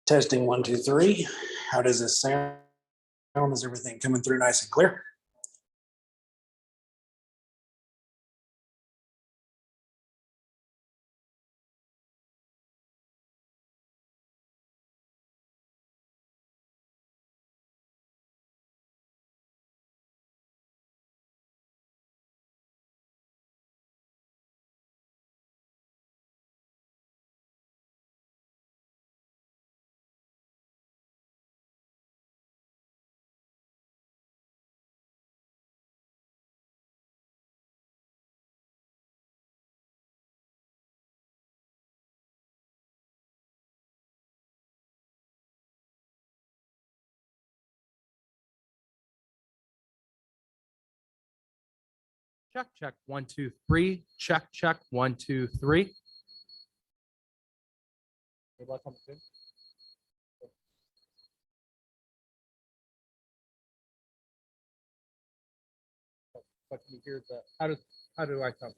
Testing 1, 2, 3. How does this sound? Is everything coming through nice and clear? Check, check, 1, 2, 3. Check, check, 1, 2, 3. But can you hear the, how do I sound?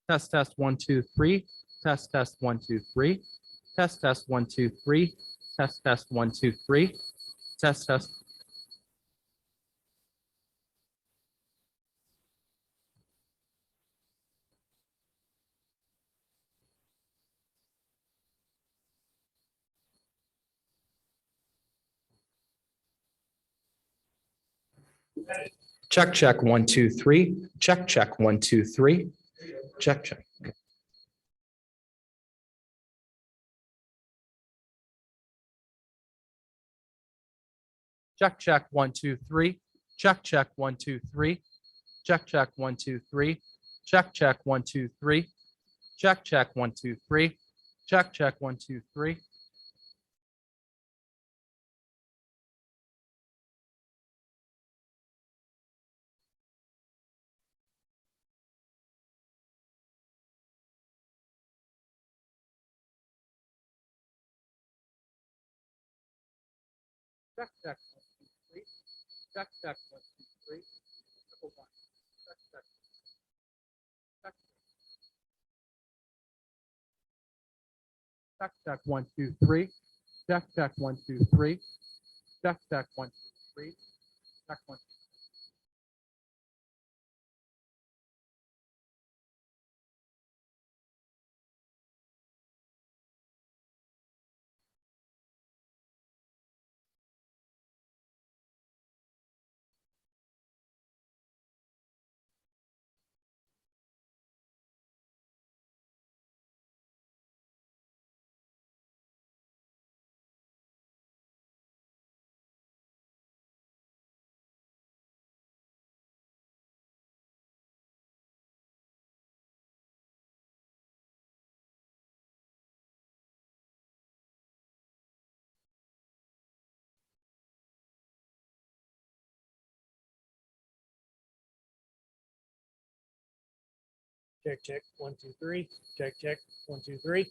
Test, test, 1, 2, 3. Test, test, 1, 2, 3. Test, test, 1, 2, 3. Test, test, 1, 2, 3. Test, test. Check, check, 1, 2, 3. Check, check, 1, 2, 3. Check, check. Okay. Check, check, 1, 2, 3. Check, check, 1, 2, 3. Check, check, 1, 2, 3. Check, check, 1, 2, 3. Check, check, 1, 2, 3. Check, check, 1, 2, 3. Check, check, 1, 2, 3. Check, check, 1, 2, 3. Triple one. Check, check. Check, check, check, 1, 2, 3. Check, check, 1, 2, 3. Check, check, 1, 2, 3. Check, 1. Check, check, 1, 2, 3. Check, check, 1, 2, 3.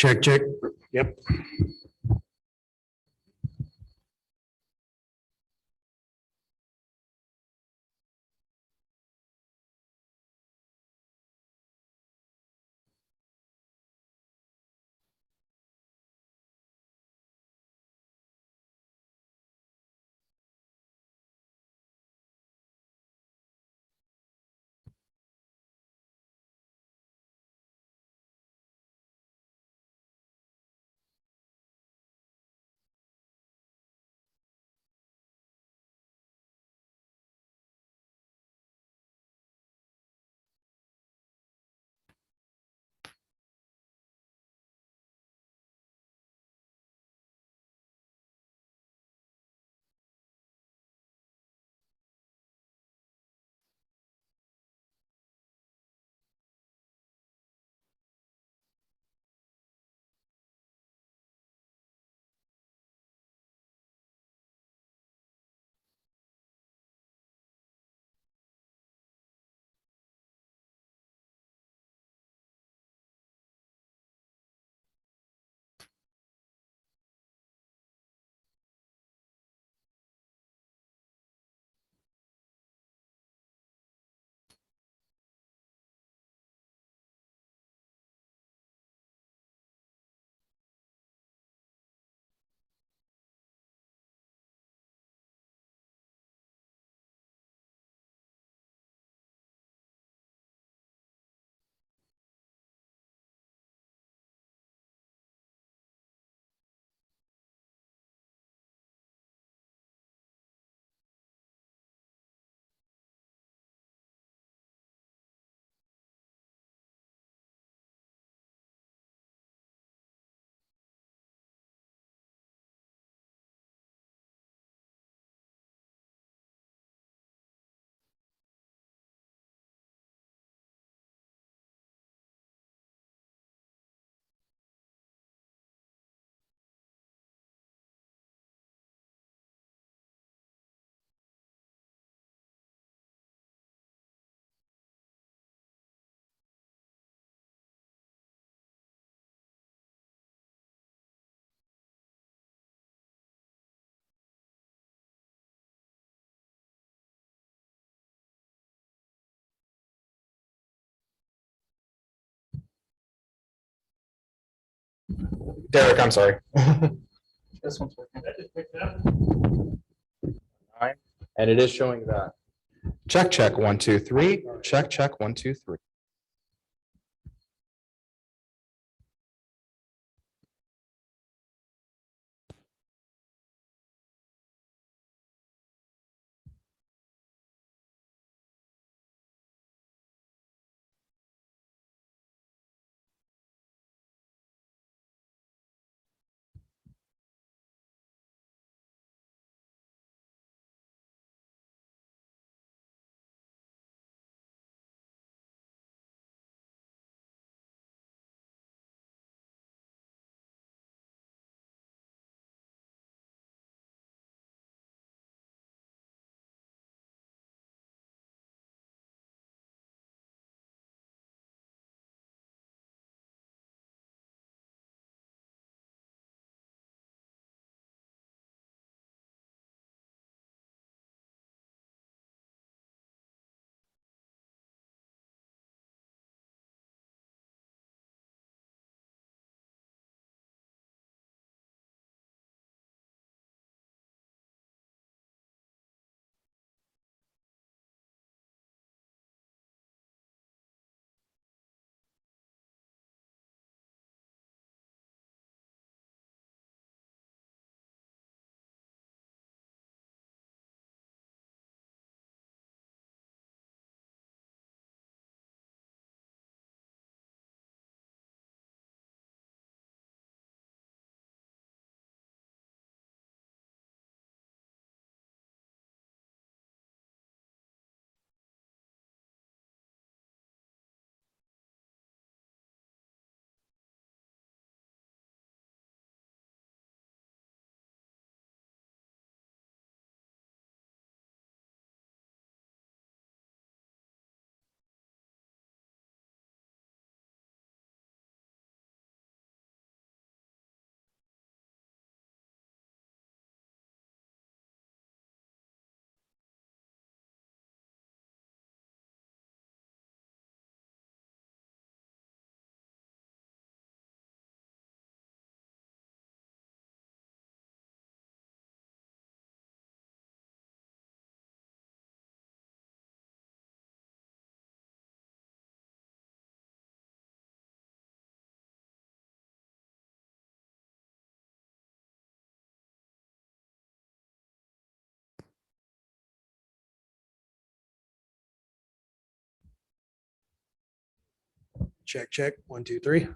Check, check. Yep. Derek, I'm sorry. This one's working. And it is showing that. Check, check, 1, 2, 3. Check, check, 1, 2, 3. Check, check. 1, 2, 3.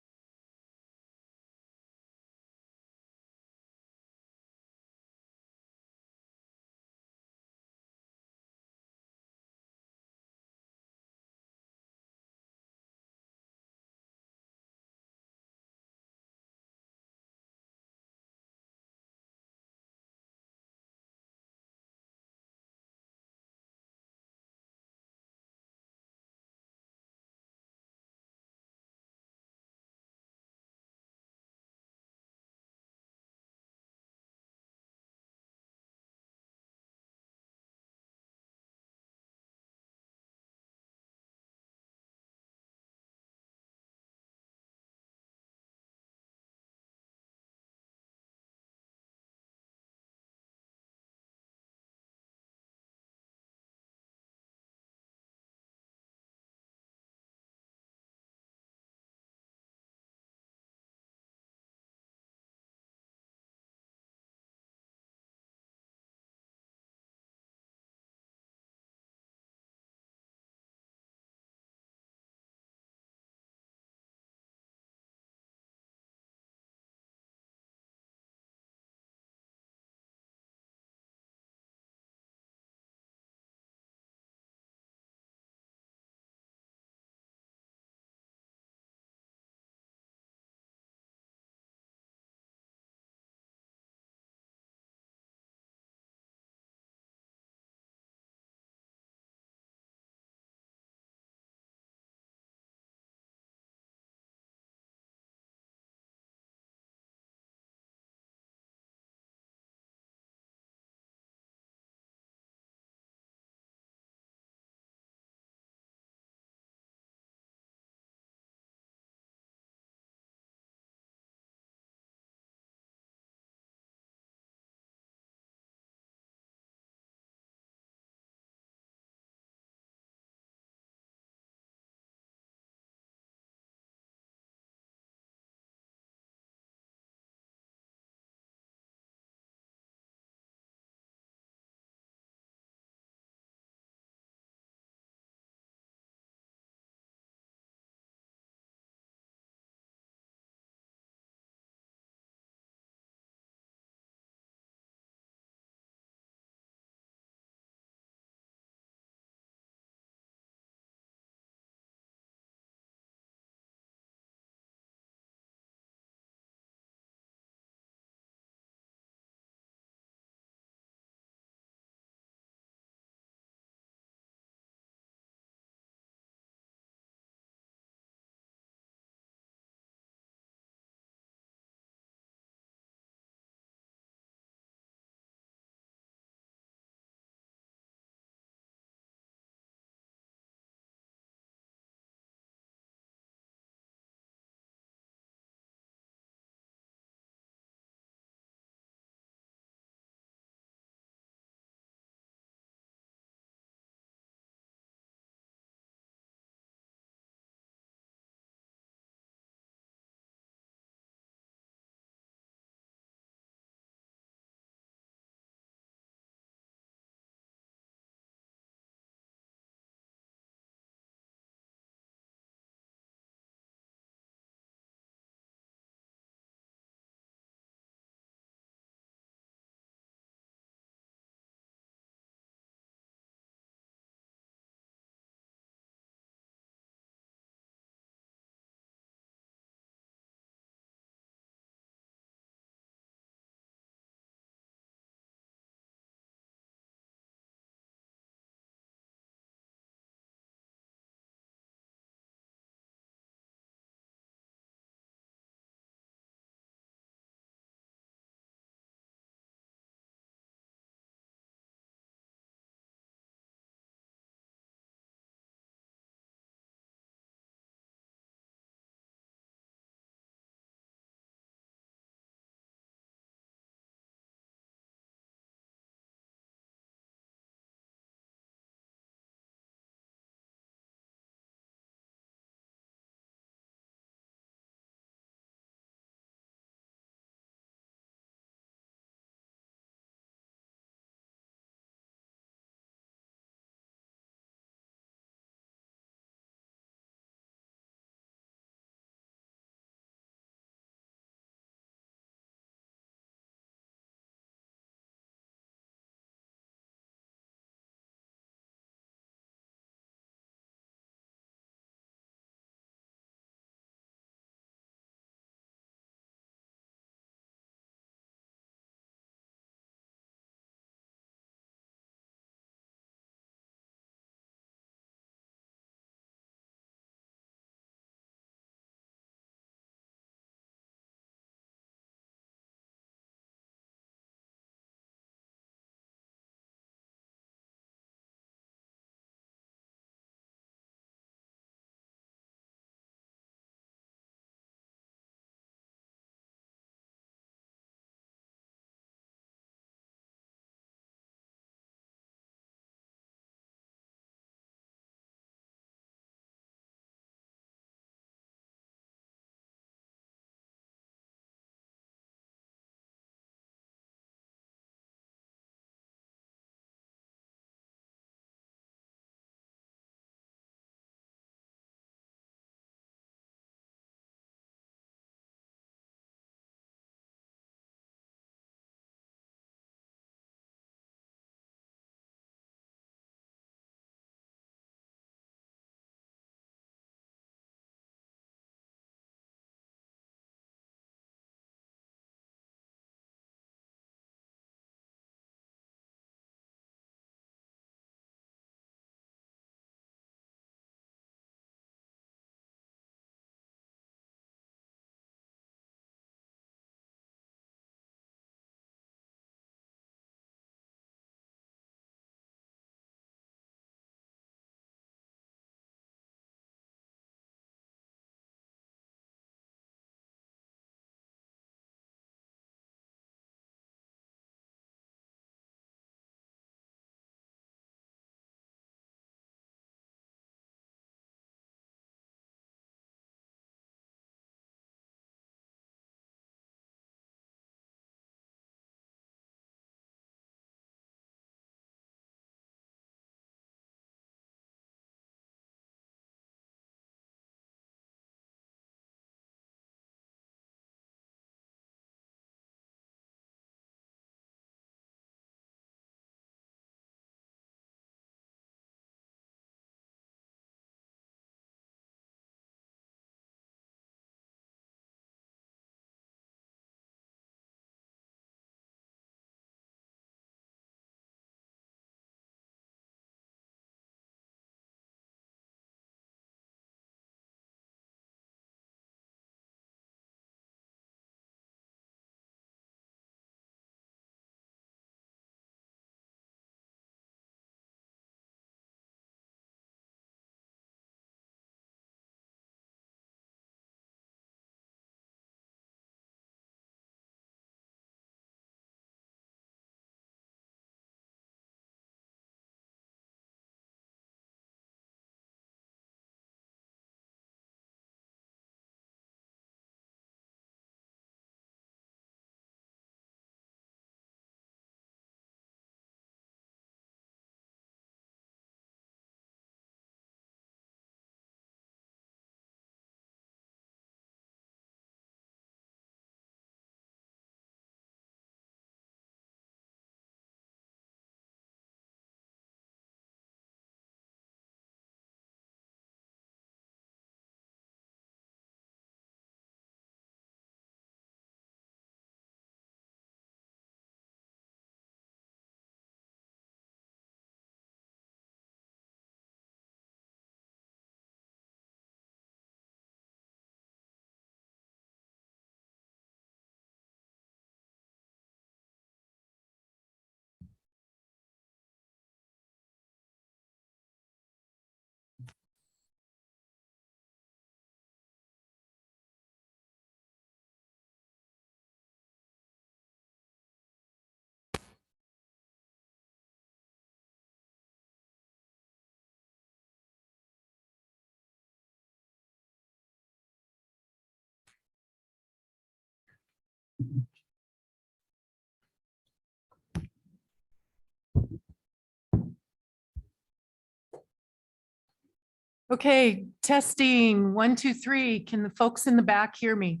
Okay, testing, 1, 2, 3. Can the folks in the back hear me?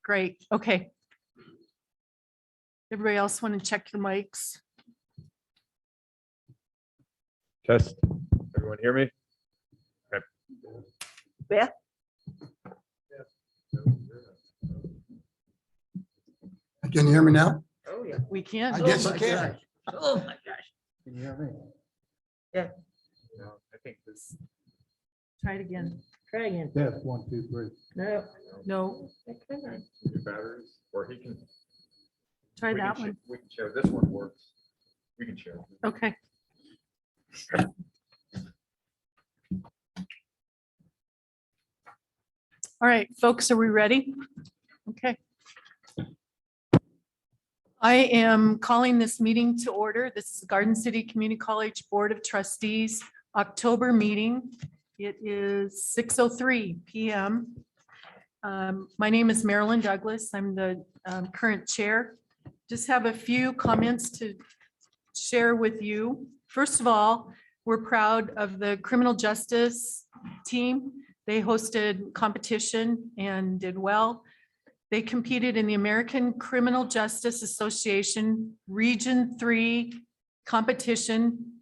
Great, okay. Everybody else want to check your mics? Test. Everyone hear me? Okay. Beth? Can you hear me now? Oh, yeah. We can. I guess Oh, you my can. gosh. Oh, my gosh. Can you hear me? Yeah. No, I think this. Try it again. Try again. Test, 1, 2, 3. No. No, Come on. Your batteries, or he can. try we can that sh- one. We can share. This one works. We can share. Okay. All right, folks, are we ready? Okay. I am calling this meeting to order. This is Garden City Community College Board of Trustees, October meeting. It is 6:03 PM. My name is Marilyn Douglas. I'm the current chair. Just have a few comments to share with you. First of all, we're proud of the criminal justice team. They hosted competition and did well. They competed in the American Criminal Justice Association Region 3 competition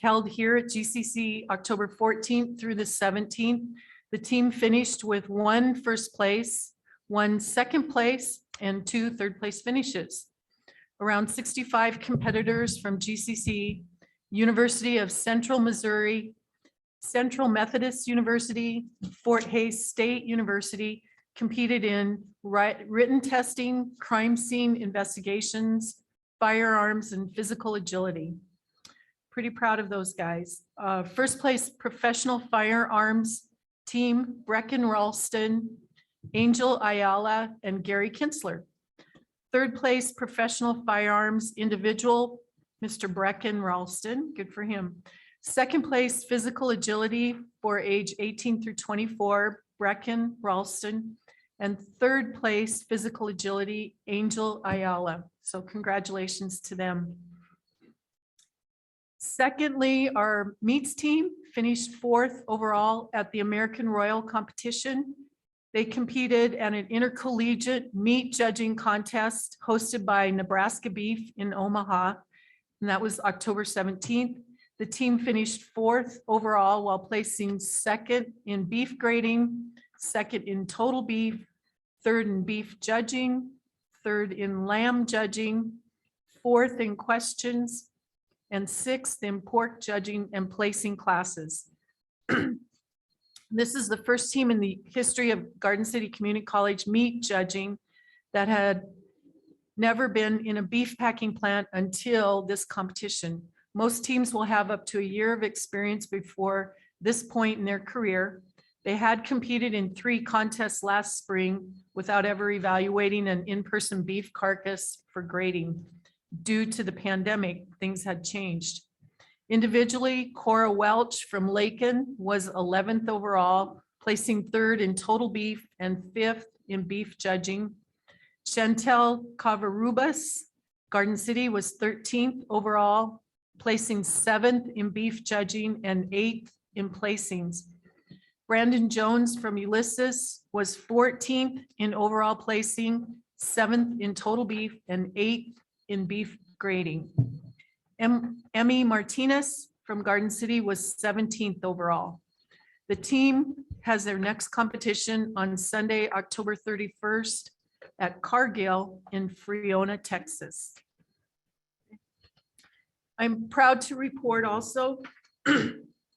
held here at GCC October 14th through the 17th. The team finished with 1 first place, 1 second place, and 2 third place finishes. Around 65 competitors from GCC, University of Central Missouri, Central Methodist University, Fort Hays State University competed in written testing, crime scene investigations, firearms, and physical agility. Pretty proud of those guys. First place professional firearms team, Brecken Ralston, Angel Ayala, and Gary Kinsler. Third place professional firearms individual, Mr. Brecken Ralston, good for him. Second place physical agility for age 18 through 24, Brecken Ralston. And third place physical agility, Angel Ayala. So congratulations to them. Secondly, our meets team finished 4th overall at the American Royal competition. They competed at an intercollegiate meat judging contest hosted by Nebraska Beef in Omaha, and that was October 17th. The team finished 4th overall while placing 2nd in beef grading, 2nd in total beef, 3rd in beef judging, 3rd in lamb judging, 4th in questions, and 6th in pork judging and placing classes. This is the first team in the history of Garden City Community College meat judging that had never been in a beef packing plant until this competition. Most teams will have up to a year of experience before this point in their career. They had competed in 3 contests last spring without ever evaluating an in-person beef carcass for grading. Due to the pandemic, things had changed. Individually, Cora Welch from Lakin was 11th overall, placing 3rd in total beef and 5th in beef judging. Chantel Cavarubas, Garden City, was 13th overall, placing 7th in beef judging and 8th in placings. Brandon Jones from Ulysses was 14th in overall placing, 7th in total beef, and 8th in beef grading. Emmy Martinez from Garden City was 17th overall. The team has their next competition on Sunday, October 31st at Cargill in Friona, Texas. I'm proud to report also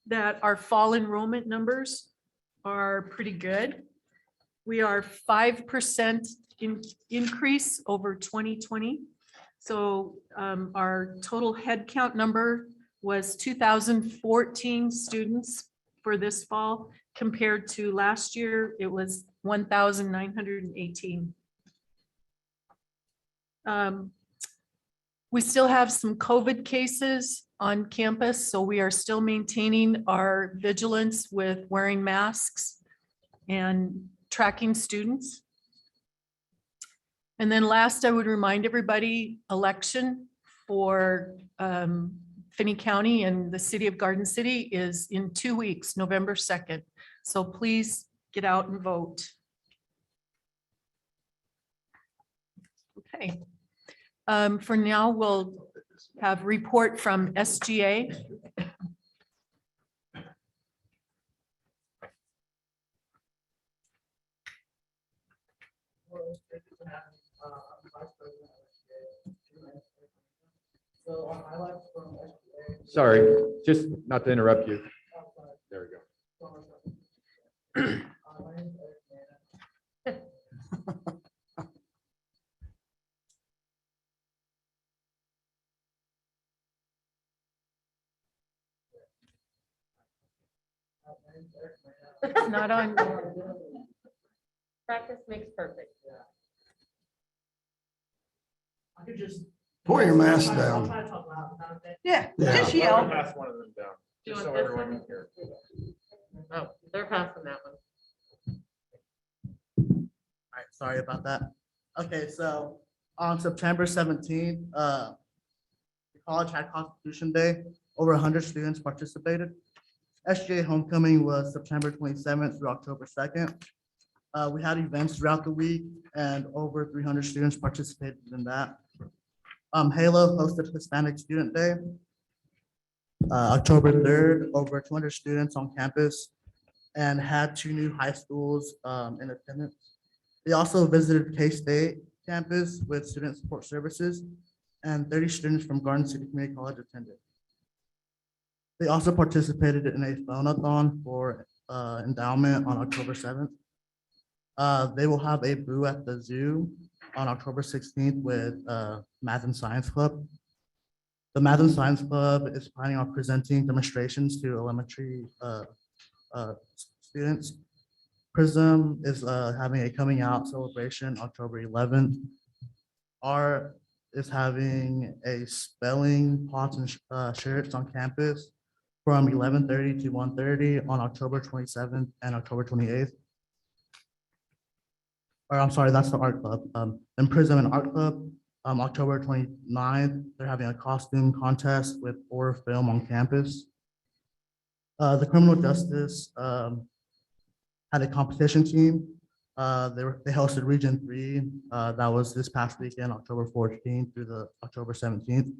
that our fall enrollment numbers are pretty good. We are 5% increase over 2020. So our total head count number was 2,014 students for this fall. Compared to last year, it was 1,918. We still have some COVID cases on campus, so we are still maintaining our vigilance with wearing masks and tracking students. And then last, I would remind everybody, election for Finney County and the city of Garden City is in 2 weeks, November 2nd. So please get out and vote. Okay. For now, we'll have report from SGA. Sorry, just not to interrupt you. There we go. It's not on. Practice makes perfect. Pull your mask down. Yeah, Yeah. just yell. Pass one of them down, Do you just want so this everyone one? can hear. Oh, they're passing that one. All right, sorry about that. Okay, so on September 17th, the college had Constitution Day. Over 100 students participated. SGA homecoming was September 27th through October 2nd. We had events throughout the week and over 300 students participated in that. Halo hosted Hispanic Student Day. October 3rd, over 200 students on campus and had 2 new high schools in attendance. They also visited K-State campus with student support services and 30 students from Garden City Community College attended. They also participated in a phone-a-thon for endowment on October 7th. They will have a boo at the zoo on October 16th with Math and Science Club. The Math and Science Club is planning on presenting demonstrations to elementary students. Prism is having a coming out celebration October 11th. Art is having a spelling pots and shirts on campus from 11:30 to 1:30 on October 27th and October 28th. Or I'm sorry, that's the art club. Then Prism and Art Club, October 29th, they're having a costume contest with horror film on campus. The criminal justice had a competition team. They hosted Region 3. That was this past weekend, October 14th through the October 17th.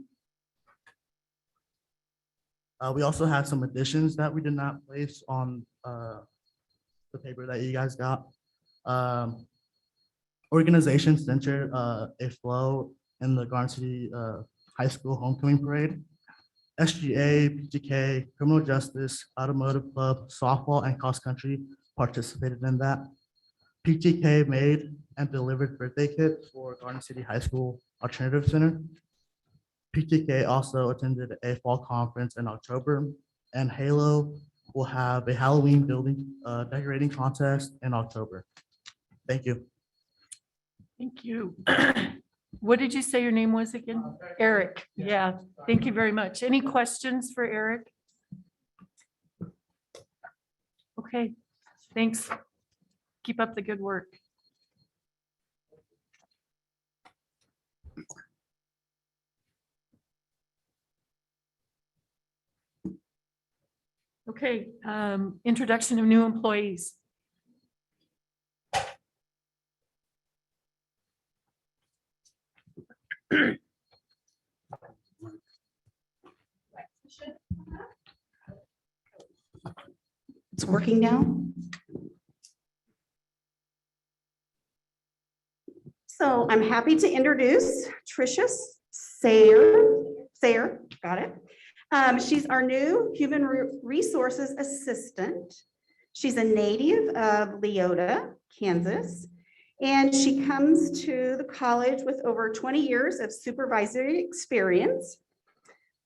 We also had some additions that we did not place on the paper that you guys got. Organization centered a flow in the Garden City High School Homecoming Parade. SGA, PGK, Criminal Justice, Automotive Club, Softball, and Cross Country participated in that. PTK made and delivered birthday kits for Garden City High School Alternative Center. PTK also attended a fall conference in October, and Halo will have a Halloween building decorating contest in October. Thank you. Thank you. What did you say your name was again? Eric. Yeah, thank you very much. Any questions for Eric? Okay, thanks. Keep up the good work. Okay, introduction of new employees. It's working now. So I'm happy to introduce Tricia Sayer, got it. She's our new Human Resources Assistant. She's a native of Leota, Kansas, and she comes to the college with over 20 years of supervisory experience.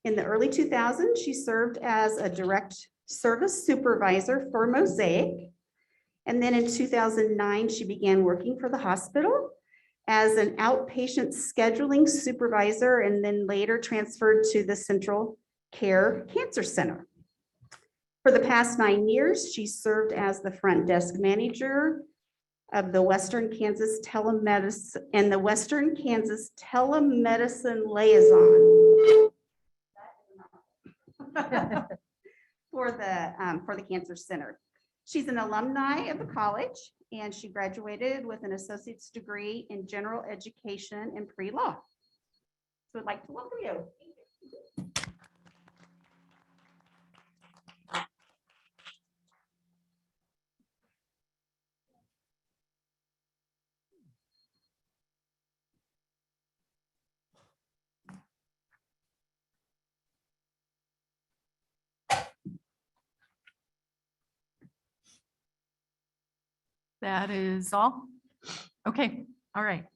In the early 2000s, she served as a direct service supervisor for Mosaic. And then in 2009, she began working for the hospital as an outpatient scheduling supervisor, and then later transferred to the Central Care Cancer Center. For the past 9 years, she served as the front desk manager of the Western Kansas Telemedicine and the Western Kansas Telemedicine Liaison for the Cancer Center. She's an alumni of the college, and she graduated with an associate's degree in general education and pre-law. So I'd like to welcome you. That is all? Okay, all right.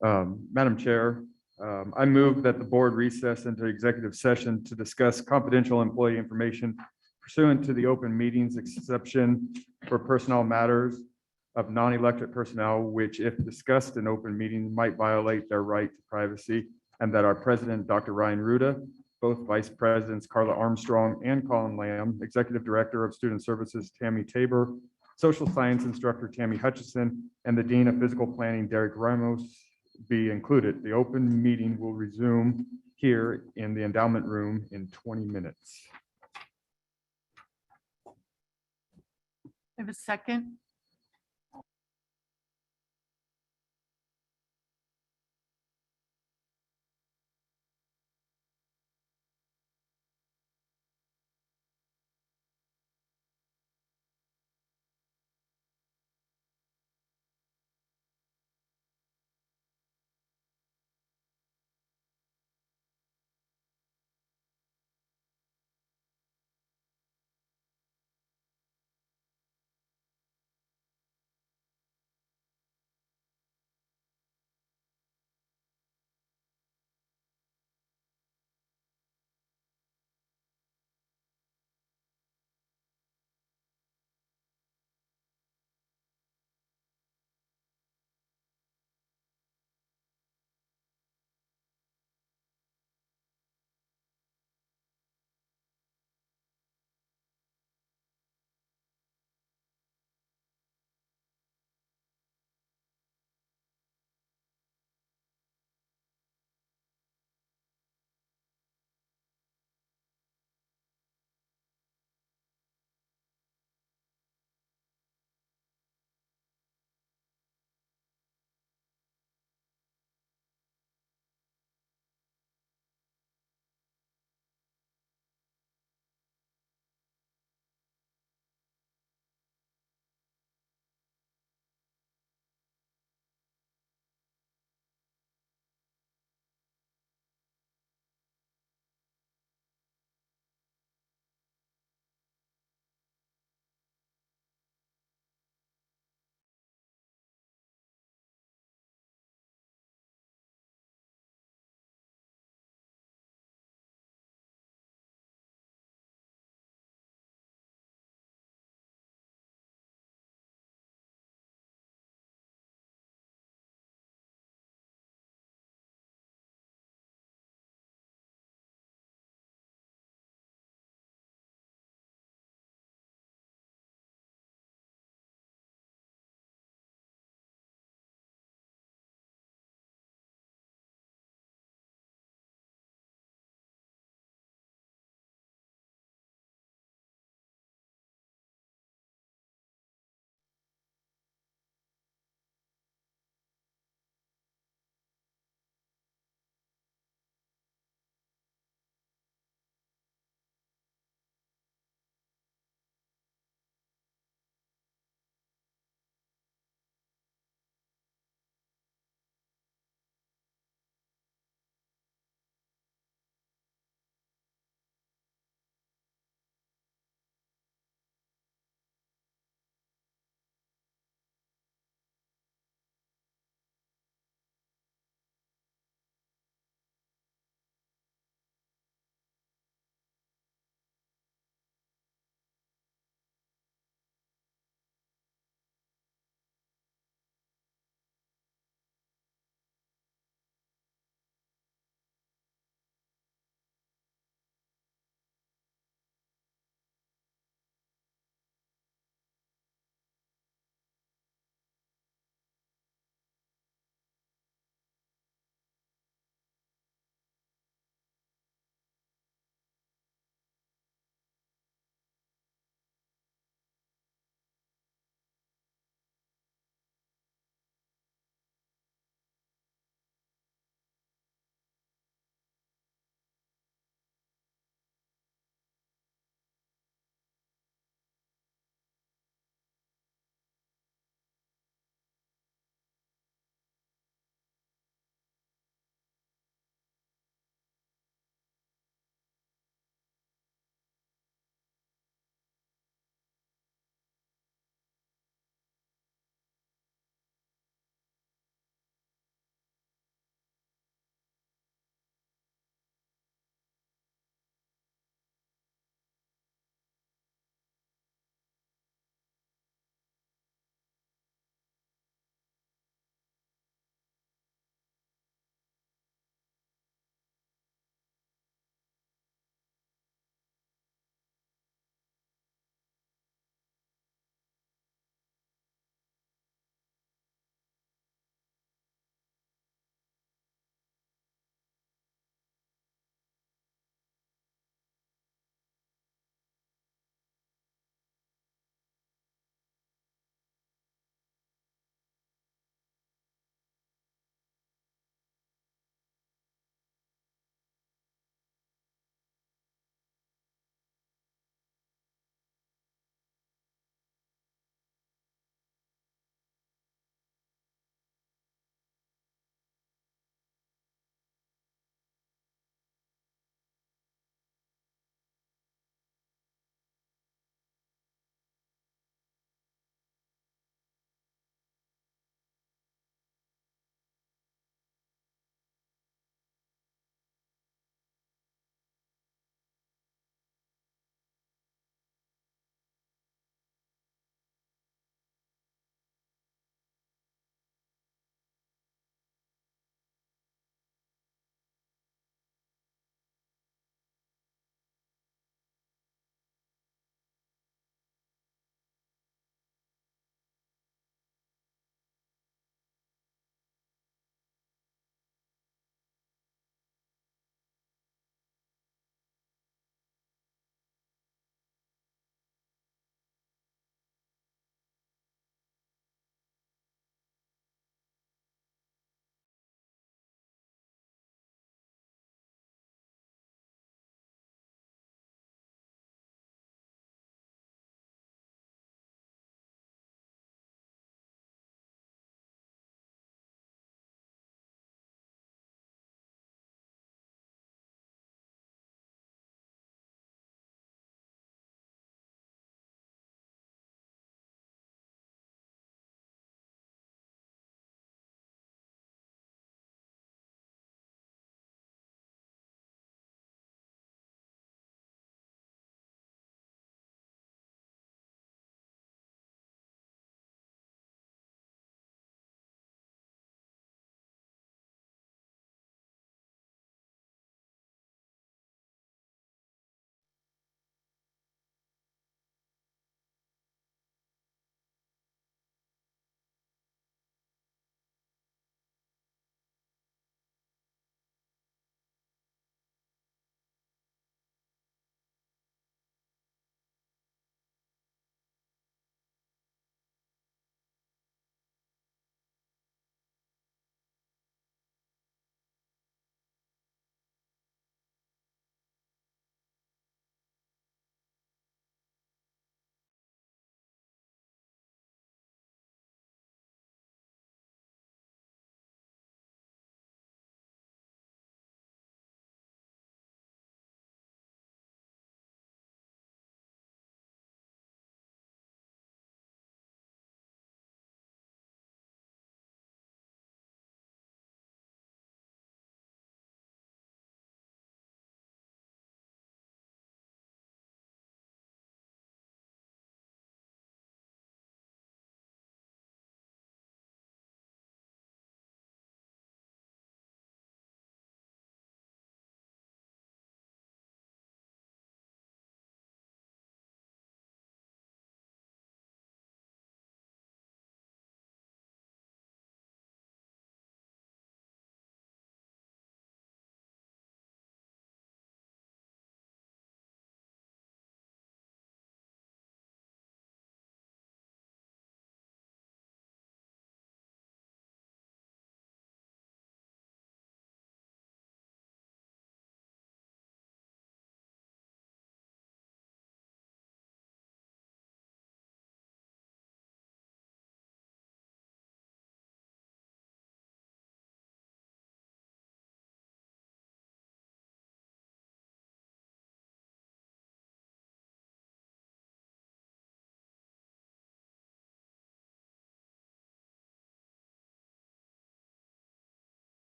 Madam Chair, I move that the board recess into executive session to discuss confidential employee information pursuant to the open meetings exception for personnel matters of non-elected personnel, which if discussed in open meeting might violate their right to privacy, and that our president, Dr. Ryan Ruda, both vice presidents Carla Armstrong and Colin Lamb, executive director of student services Tammy Tabor, social science instructor Tammy Hutchison, and the dean of physical planning Derek Ramos be included. The open meeting will resume here in the endowment room in 20 minutes. I have a second.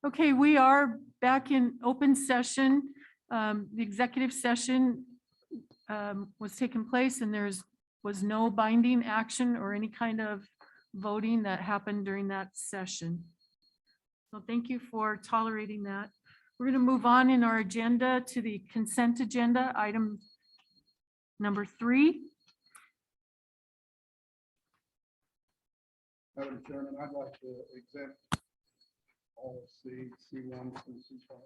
Okay, we are back in open session. The executive session was taking place and was no binding action or any kind of voting that happened during that session. So thank you for tolerating that. We're going to move on in our agenda to the consent agenda, item number 3. Madam Chairman, I'd like to exempt all C1 and C5.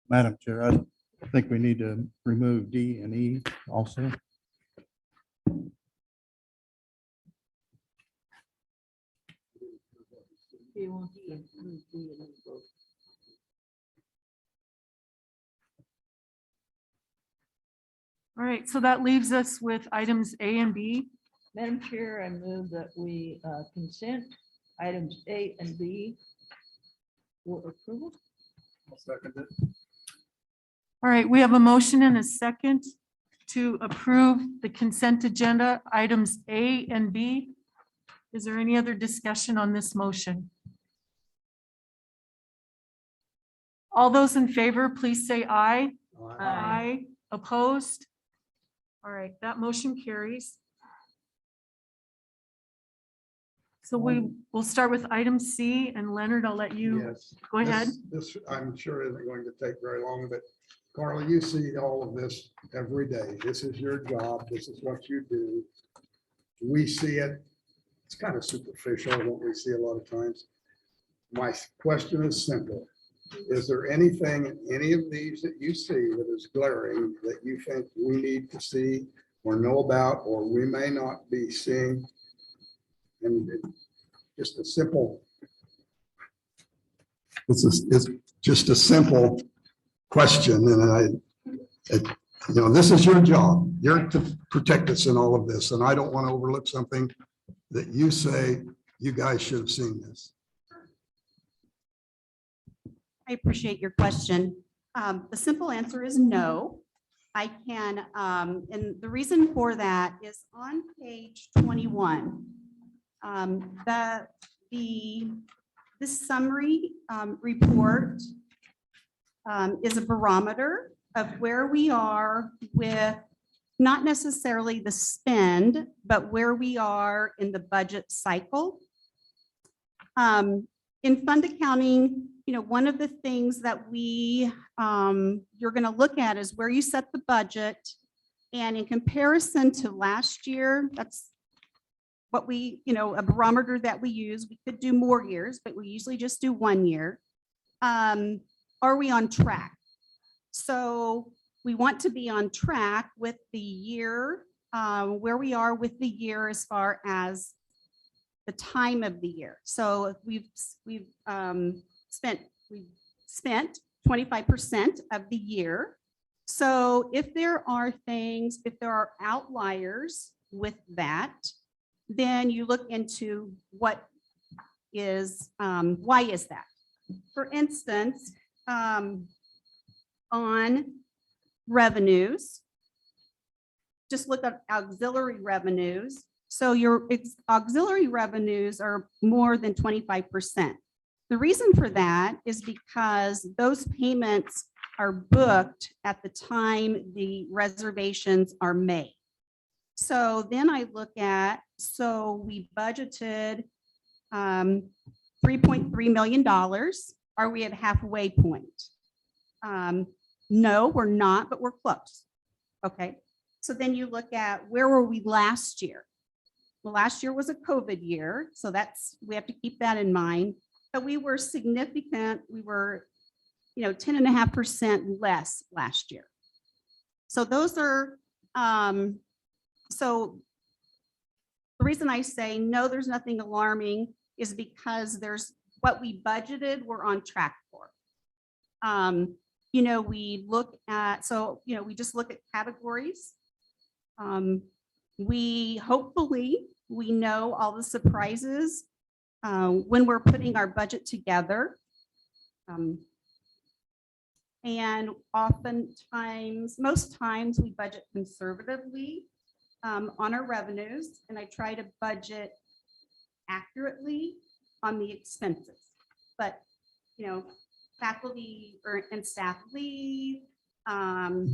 Madam Chair, I think we need to remove D and E also. All right, so that leaves us with items A and B. Madam Chair, I move that we consent items A and B for approval. I'll second it. All right, we have a motion and a second to approve the consent agenda, items A and B. Is there any other discussion on this motion? All those in favor, please say aye. Aye. Opposed? All right, that motion carries. So we will start with item C, and Leonard, I'll let you Yes. go ahead. This, I'm sure isn't going to take very long, but Carla, you see all of this every day. This is your job. This is what you do. We see it. It's kind of superficial, what we see a lot of times. My question is simple. Is there anything in any of these that you see that is glaring that you think we need to see or know about, or we may not be seeing? And just a simple, it's just a simple question, and this is your job. You're to protect us in all of this, and I don't want to overlook something that you say you guys should have seen this. I appreciate your question. The simple answer is no. I can, and the reason for that is on page 21. This summary report is a barometer of where we are with not necessarily the spend, but where we are in the budget cycle. In fund accounting, one of the things that you're going to look at is where you set the budget. And in comparison to last year, that's what a barometer that we use. We could do more years, but we usually just do 1 year. Are we on track? So we want to be on track with the year, where we are with the year as far as the time of the year. So we've spent 25% of the year. So if there are outliers with that, then you look into why is that? For instance, on revenues, just look at auxiliary revenues. So your auxiliary revenues are more than 25%. The reason for that is because those payments are booked at the time the reservations are made. So then I look at, we budgeted $3.3 million. Are we at halfway point? No, we're not, but we're close. Okay. So then you look at, where were we last year? Well, last year was a COVID year, so we have to keep that in mind. But we were significant. We were, 10.5% less last year. So those are, so the reason I say no, there's nothing alarming is because there's what we budgeted, we're on track for. We look at, we just look at categories. We know all the surprises when we're putting our budget together. And oftentimes, most times, we budget conservatively on our revenues, and I try to budget accurately on the expenses. But, faculty and staff leave, so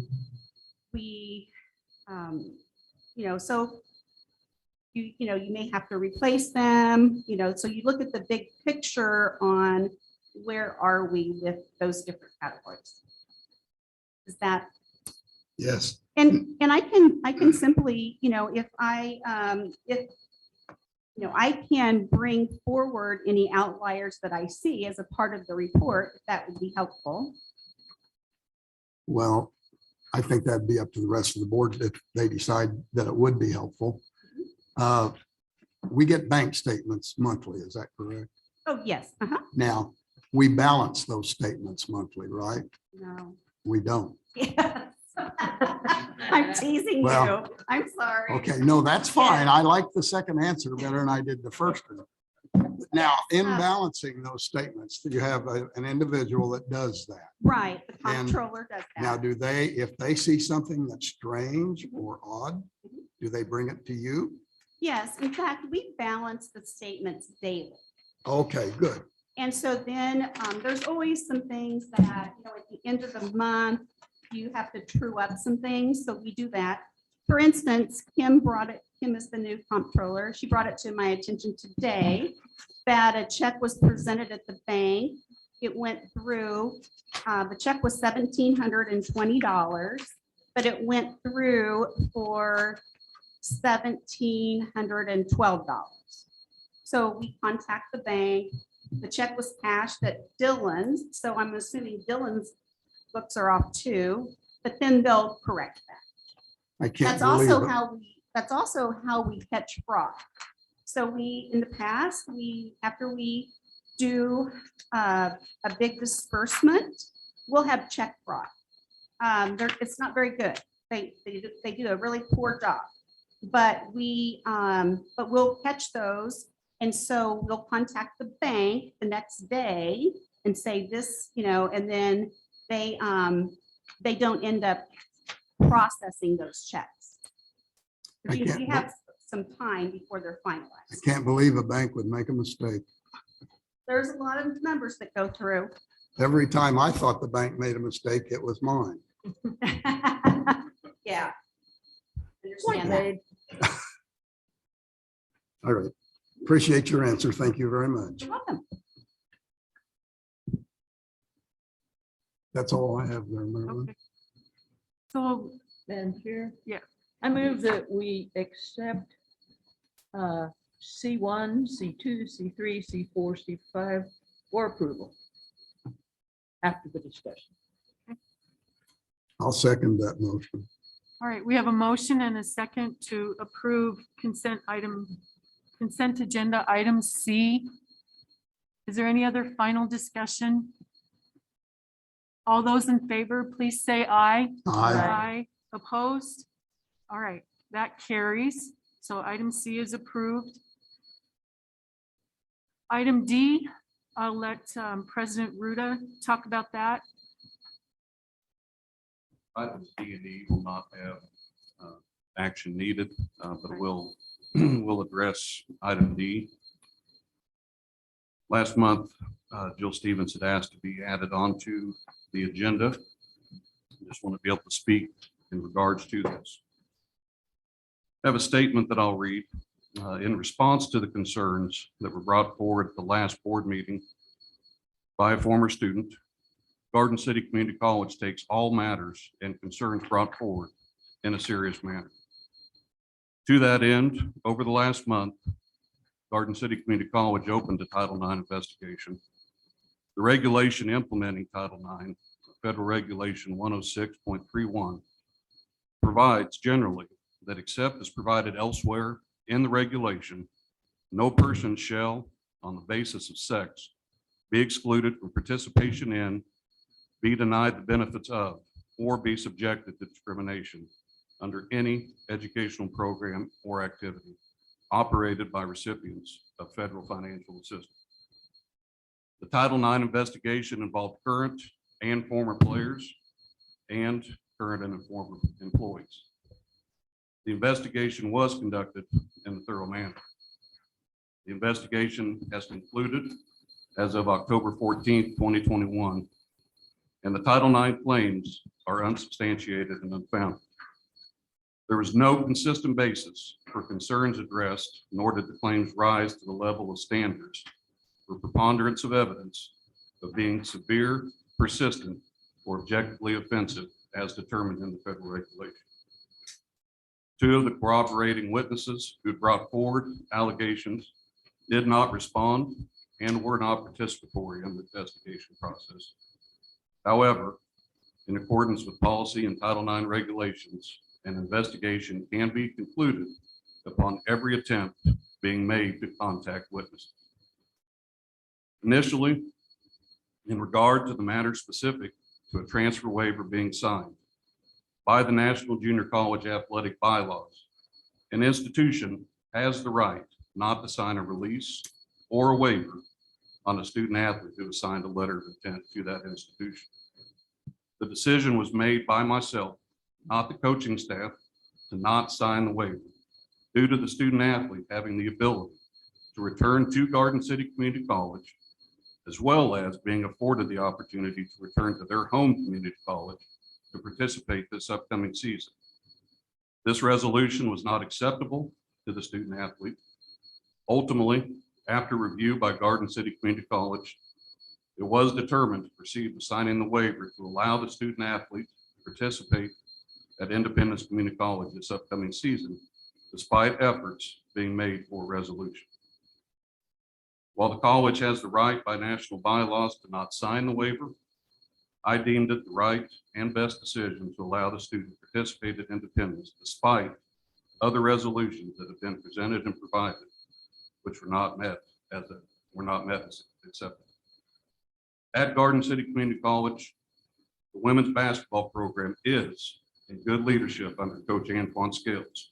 you may have to replace them, so you look at the big picture on where are we with those different categories. Is that? Yes. And I can simply, if I can bring forward any outliers that I see as a part of the report, that would be helpful. Well, I think that'd be up to the rest of the board if they decide that it would be helpful. We get bank statements monthly, is that correct? Oh, yes. Now, we balance those statements monthly, right? No. We don't. Yes. I'm teasing you. Well, I'm sorry. Okay, no, that's fine. I like the second answer better than I did the first one. Now, in balancing those statements, you have an individual that does that. Right, the And comptroller does Now, that. do they, if they see something that's strange or odd, do they bring it to you? Yes, in fact, we balance the statements daily. Okay, good. And so then there's always some things that, at the end of the month, you have to true up some things. So we do that. For instance, Kim is the new comptroller. She brought it to my attention today that a check was presented at the bank. It went through, the check was $1,720, but it went through for $1,712. So we contact the bank. The check was cashed at Dillon's, so I'm assuming Dillon's books are off too, but then they'll correct that. I can't That's believe also it. how we catch fraud. So in the past, after we do a big disbursement, we'll have check fraud. It's not very good. They do a really poor job, but we'll catch those. And so we'll contact the bank the next day and say this, and then they don't end up processing those checks. You have some time before they're I finalized. can't believe a bank would make a mistake. There's a lot of numbers that go through. Every time I thought the bank made a mistake, it was mine. Yeah. Point Understand that. made. All right. Appreciate your answer. Thank you very much. You're welcome. That's all I have there, Marilyn. Okay. So, Madam Chair? Yeah. I move that we accept C1, C2, C3, C4, C5 for approval after the discussion. I'll second that motion. all right, we have a motion and a second to approve consent agenda item C. Is there any other final discussion? All those in favor, please say aye. Aye. Opposed? All right, that carries. So item C is approved. Item D, I'll let President Ruda talk about that. Items D and E will not have action needed, but we'll address item D. Last month, Jill Stevens had asked to be added onto the agenda. I just want to be able to speak in regards to this. I have a statement that I'll read. In response to the concerns that were brought forward at the last board meeting by a former student, Garden City Community College takes all matters and concerns brought forward in a serious manner. To that end, over the last month, Garden City Community College opened a Title IX investigation. The regulation implementing Title IX, Federal Regulation 106.31, provides generally that except as provided elsewhere in the regulation, no person shall, on the basis of sex, be excluded from participation in, be denied the benefits of, or be subjected to discrimination under any educational program or activity operated by recipients of federal financial assistance. The Title IX investigation involved current and former players and current and former employees. The investigation was conducted in a thorough manner. The investigation has concluded as of October 14th, 2021, and the Title IX claims are unsubstantiated and unfounded. There was no consistent basis for concerns addressed, nor did the claims rise to the level of standards for preponderance of evidence of being severe, persistent, or objectively offensive as determined in the federal regulation. Two of the corroborating witnesses who brought forward allegations did not respond and were not participatory in the investigation process. However, in accordance with policy and Title IX regulations, an investigation can be concluded upon every attempt being made to contact witnesses. Initially, in regard to the matter specific to a transfer waiver being signed by the National Junior College Athletic Bylaws, an institution has the right not to sign a release or a waiver on a student athlete who has signed a letter of intent to that institution. The decision was made by myself, not the coaching staff, to not sign the waiver due to the student athlete having the ability to return to Garden City Community College, as well as being afforded the opportunity to return to their home community college to participate this upcoming season. This resolution was not acceptable to the student athlete. Ultimately, after review by Garden City Community College, it was determined to proceed with signing the waiver to allow the student athlete to participate at Independence Community College this upcoming season, despite efforts being made for resolution. While the college has the right by national bylaws to not sign the waiver, I deemed it the right and best decision to allow the student to participate at Independence despite other resolutions that have been presented and provided, which were not met as accepted. At Garden City Community College, the women's basketball program is in good leadership under Coach Antoine Scales.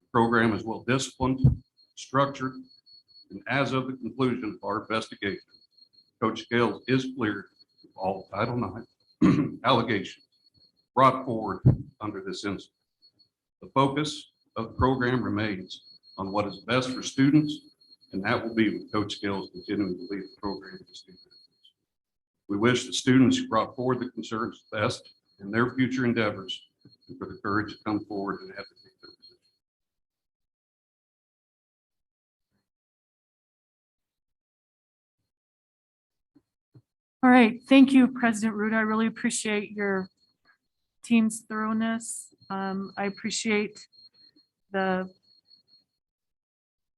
The program is well disciplined, structured, and as of the conclusion of our investigation, Coach Scales is cleared of all Title IX allegations brought forward under this incident. The focus of the program remains on what is best for students, and that will be with Coach Scales continuing to lead the program to students. We wish the students who brought forward the concerns the best in their future endeavors and for the courage to come forward and advocate their position. All right, thank you, President Ruda. I really appreciate your team's thoroughness. I appreciate the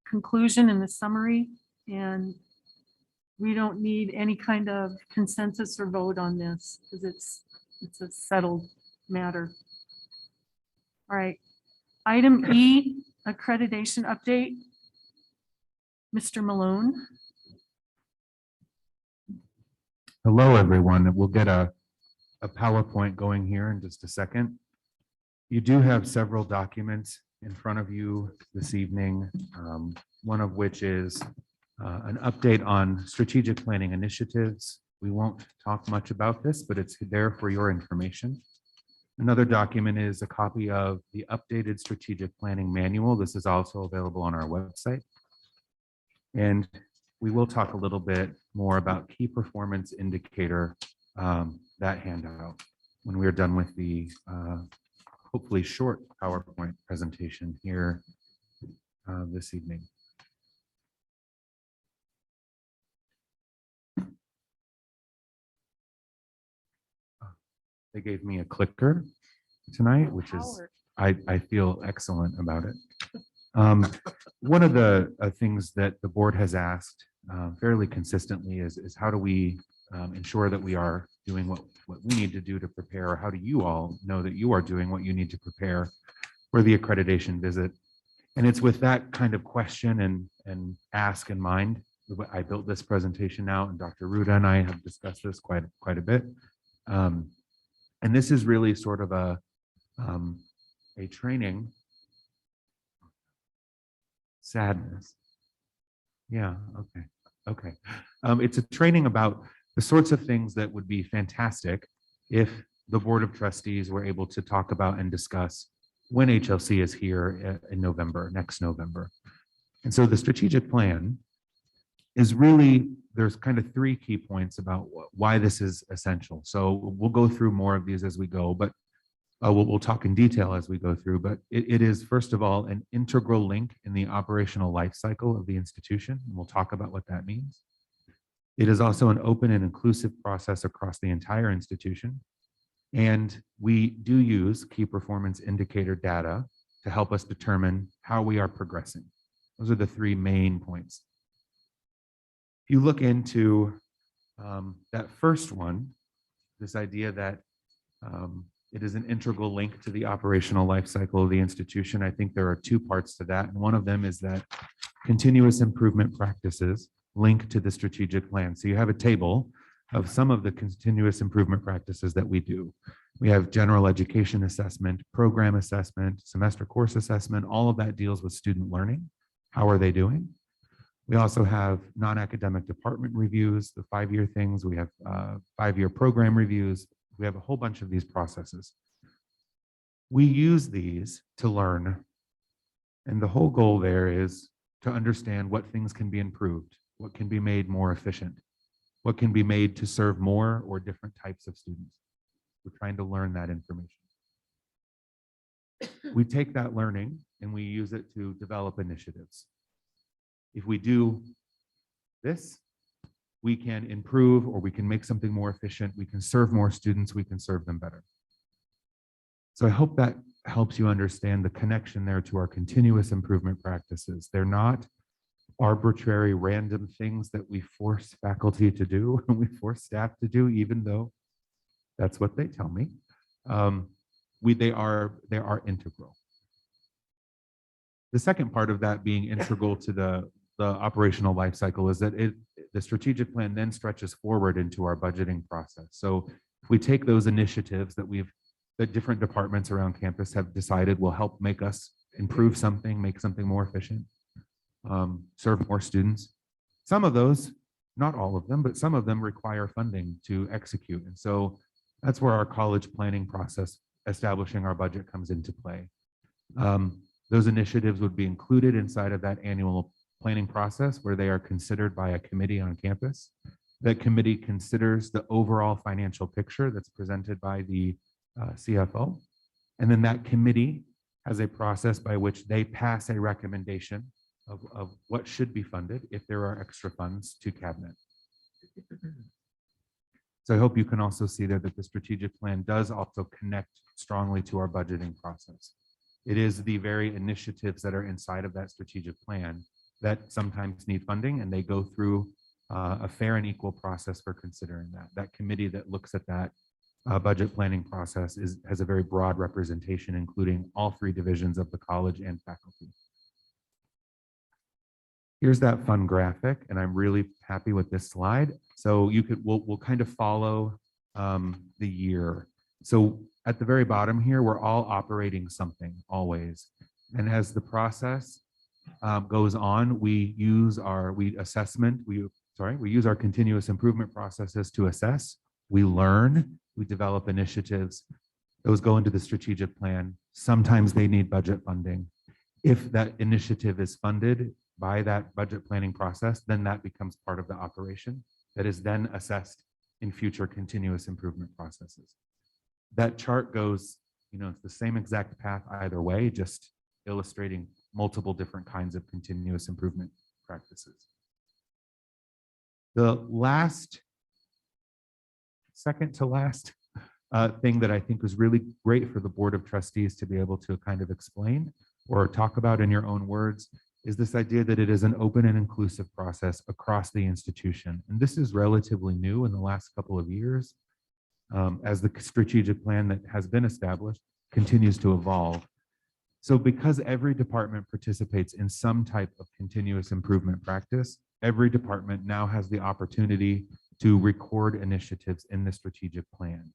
conclusion and the summary, and we don't need any kind of consensus or vote on this because it's a settled matter. All right, item E, accreditation update. Mr. Malone. Hello, everyone. We'll get a PowerPoint going here in just a second. You do have several documents in front of you this evening, one of which is an update on strategic planning initiatives. We won't talk much about this, but it's there for your information. Another document is a copy of the updated strategic planning manual. This is also available on our website. And we will talk a little bit more about key performance indicator, that handout, when we're done with the hopefully short PowerPoint presentation here this evening. They gave me a clicker tonight, which is, I feel excellent about it. One of the things that the board has asked fairly consistently is how do we ensure that we are doing what we need to do to prepare, or how do you all know that you are doing what you need to prepare for the accreditation visit? And it's with that kind of question and ask in mind, I built this presentation out, and Dr. Ruda and I have discussed this quite a bit. And this is really sort of a training. Sadness. Yeah, okay. It's a training about the sorts of things that would be fantastic if the Board of Trustees were able to talk about and discuss when HLC is here in November, next November. And so the strategic plan is really, there's kind of three key points about why this is essential. So we'll go through more of these as we go, but we'll talk in detail as we go through. But it is, first of all, an integral link in the operational life cycle of the institution. And we'll talk about what that means. It is also an open and inclusive process across the entire institution. And we do use key performance indicator data to help us determine how we are progressing. Those are the three main points. If you look into that first one, this idea that it is an integral link to the operational life cycle of the institution, I think there are two parts to that. And one of them is that continuous improvement practices link to the strategic plan. So you have a table of some of the continuous improvement practices that we do. We have general education assessment, program assessment, semester course assessment, all of that deals with student learning. How are they doing? We also have non-academic department reviews, the 5-year things. We have 5-year program reviews. We have a whole bunch of these processes. We use these to learn. And the whole goal there is to understand what things can be improved, what can be made more efficient, what can be made to serve more or different types of students. We're trying to learn that information. We take that learning and we use it to develop initiatives. If we do this, we can improve, or we can make something more efficient. We can serve more students. We can serve them better. So I hope that helps you understand the connection there to our continuous improvement practices. They're not arbitrary, random things that we force faculty to do and we force staff to do, even though that's what they tell me. They are integral. The second part of that being integral to the operational life cycle is that the strategic plan then stretches forward into our budgeting process. So if we take those initiatives that different departments around campus have decided will help make us improve something, make something more efficient, serve more students. Some of those, not all of them, but some of them require funding to execute. And so that's where our college planning process, establishing our budget, comes into play. Those initiatives would be included inside of that annual planning process where they are considered by a committee on campus. That committee considers the overall financial picture that's presented by the CFO. And then that committee has a process by which they pass a recommendation of what should be funded if there are extra funds to cabinet. So I hope you can also see there that the strategic plan does also connect strongly to our budgeting process. It is the very initiatives that are inside of that strategic plan that sometimes need funding, and they go through a fair and equal process for considering that. That committee that looks at that budget planning process has a very broad representation, including all 3 divisions of the college and faculty. Here's that fun graphic, and I'm really happy with this slide. So we'll kind of follow the year. So at the very bottom here, we're all operating something always. And as the process goes on, we use our continuous improvement processes to assess. We learn, we develop initiatives. Those go into the strategic plan. Sometimes they need budget funding. If that initiative is funded by that budget planning process, then that becomes part of the operation that is then assessed in future continuous improvement processes. That chart goes, it's the same exact path either way, just illustrating multiple different kinds of continuous improvement practices. The second to last thing that I think was really great for the Board of Trustees to be able to kind of explain or talk about in your own words is this idea that it is an open and inclusive process across the institution. And this is relatively new in the last couple of years as the strategic plan that has been established continues to evolve. So because every department participates in some type of continuous improvement practice, every department now has the opportunity to record initiatives in the strategic plan.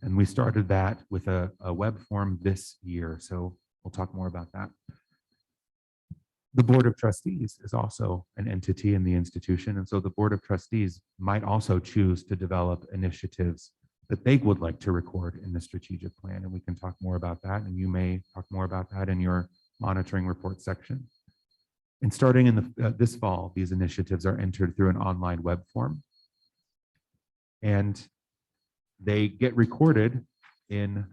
And we started that with a web form this year. So we'll talk more about that. The Board of Trustees is also an entity in the institution. And so the Board of Trustees might also choose to develop initiatives that they would like to record in the strategic plan. And we can talk more about that. And you may talk more about that in your monitoring report section. And starting in this fall, these initiatives are entered through an online web form. And they get recorded in,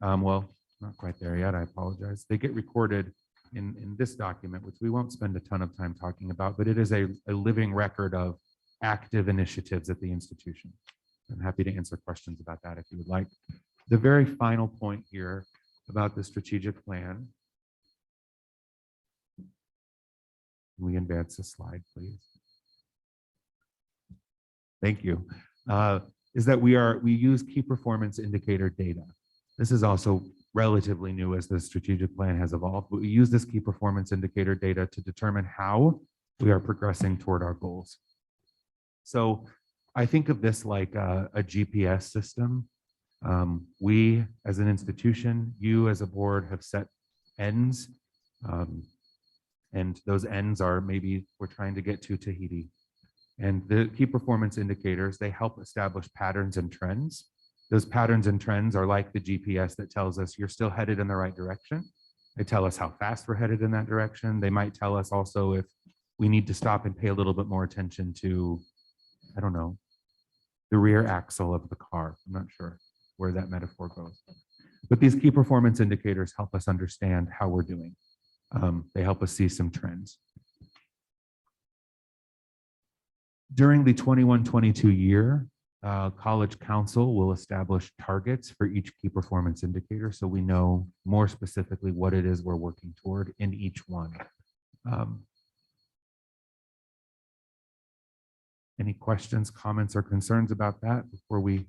well, not quite there yet, I apologize. They get recorded in this document, which we won't spend a ton of time talking about, but it is a living record of active initiatives at the institution. I'm happy to answer questions about that if you would like. The very final point here about the strategic plan. Can we advance the slide, please? Thank you. Is that we use key performance indicator data. This is also relatively new as the strategic plan has evolved, but we use this key performance indicator data to determine how we are progressing toward our goals. So I think of this like a GPS system. We as an institution, you as a board have set ends, and those ends are maybe we're trying to get to Tahiti. And the key performance indicators, they help establish patterns and trends. Those patterns and trends are like the GPS that tells us you're still headed in the right direction. They tell us how fast we're headed in that direction. They might tell us also if we need to stop and pay a little bit more attention to, I don't know, the rear axle of the car. I'm not sure where that metaphor goes. But these key performance indicators help us understand how we're doing. They help us see some trends. During the 21-22 year, College Council will establish targets for each key performance indicator so we know more specifically what it is we're working toward in each one. Any questions, comments, or concerns about that before we,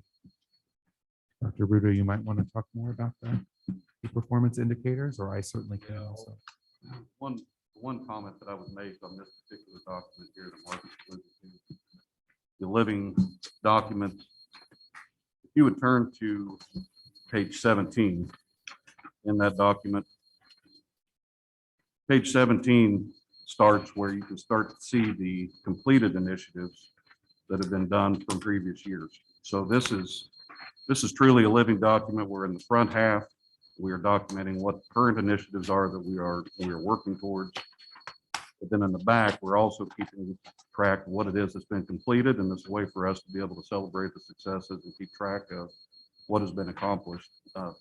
Dr. Ruda, you might want to talk more about that, key performance indicators, or I certainly can also. One comment that I would make on this particular document here that Mark alluded to, the living document. If you would turn to page 17 in that document. Page 17 starts where you can start to see the completed initiatives that have been done from previous years. So this is truly a living document. We're in the front half. We are documenting what current initiatives are that we are working towards. But then in the back, we're also keeping track of what it is that's been completed, and it's a way for us to be able to celebrate the successes and keep track of what has been accomplished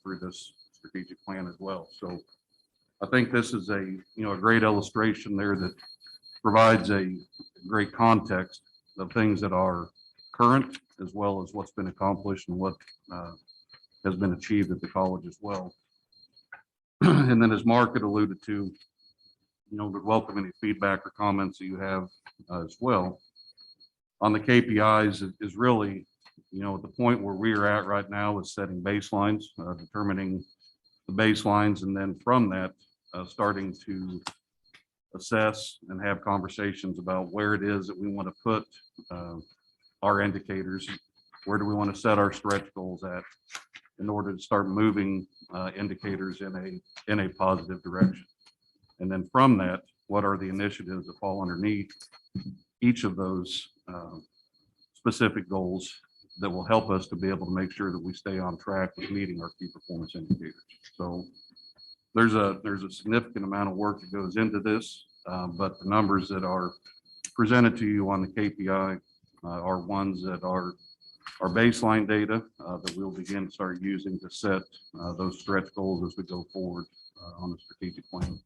through this strategic plan as well. So I think this is a great illustration there that provides a great context of things that are current as well as what's been accomplished and what has been achieved at the college as well. And then as Mark had alluded to, would welcome any feedback or comments that you have as well. On the KPIs is really, at the point where we are at right now is setting baselines, determining the baselines, and then from that, starting to assess and have conversations about where it is that we want to put our indicators, where do we want to set our stretch goals at in order to start moving indicators in a positive direction. And then from that, what are the initiatives that fall underneath each of those specific goals that will help us to be able to make sure that we stay on track with meeting our key performance indicators. So there's a significant amount of work that goes into this, but the numbers that are presented to you on the KPI are ones that are our baseline data that we'll begin to start using to set those stretch goals as we go forward on the strategic plan.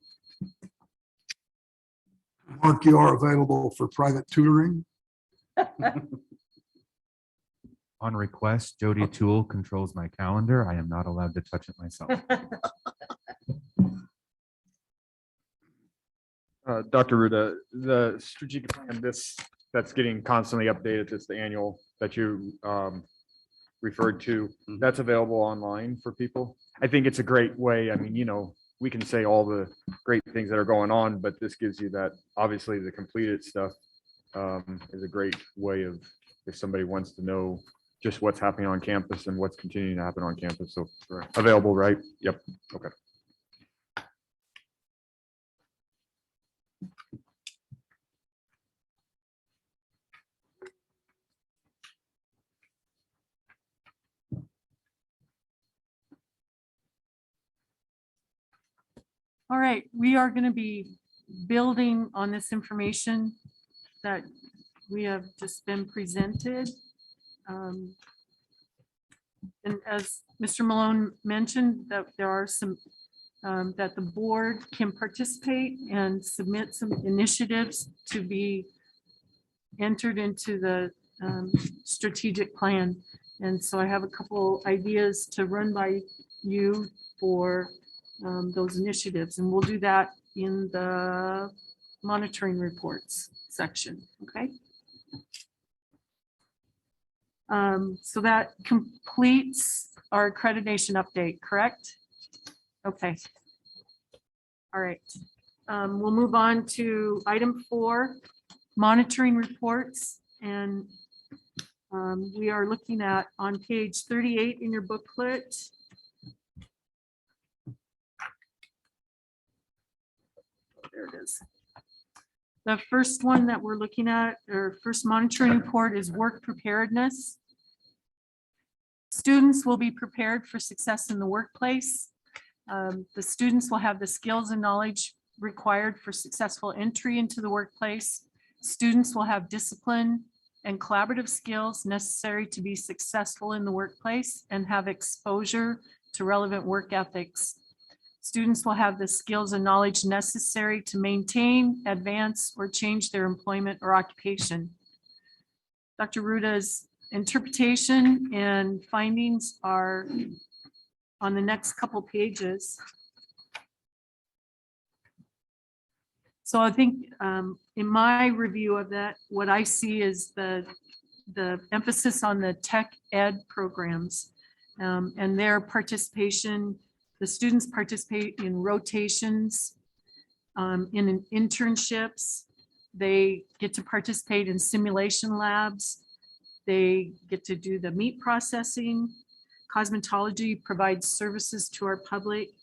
Mark, you are available for private tutoring. On request, Jody Toole controls my calendar. I am not allowed to touch it myself. Dr. Ruda, the strategic plan, that's getting constantly updated. It's the annual that you referred to. That's available online for people. I think it's a great way. I mean, we can say all the great things that are going on, but this gives you that, obviously the completed stuff is a great way of, if somebody wants to know just what's happening on campus and what's continuing to happen on campus. So available, right? Yep. Okay. All right, we are going to be building on this information that we have just been presented. And as Mr. Malone mentioned, that there are some, that the board can participate and submit some initiatives to be entered into the strategic plan. And so I have a couple ideas to run by you for those initiatives, and we'll do that in the monitoring reports section, okay? So that completes our accreditation update, correct? Okay. All right. We'll move on to item 4, monitoring reports. And we are looking at on page 38 in your booklet. There it is. The first one that we're looking at, or first monitoring report, is work preparedness. Students will be prepared for success in the workplace. The students will have the skills and knowledge required for successful entry into the workplace. Students will have discipline and collaborative skills necessary to be successful in the workplace and have exposure to relevant work ethics. Students will have the skills and knowledge necessary to maintain, advance, or change their employment or occupation. Dr. Ruta's interpretation and findings are on the next couple pages. So I think in my review of that, what I see is the emphasis on the tech ed programs and their participation. The students participate in rotations, in internships. They get to participate in simulation labs. They get to do the meat processing. Cosmetology provides services to our public.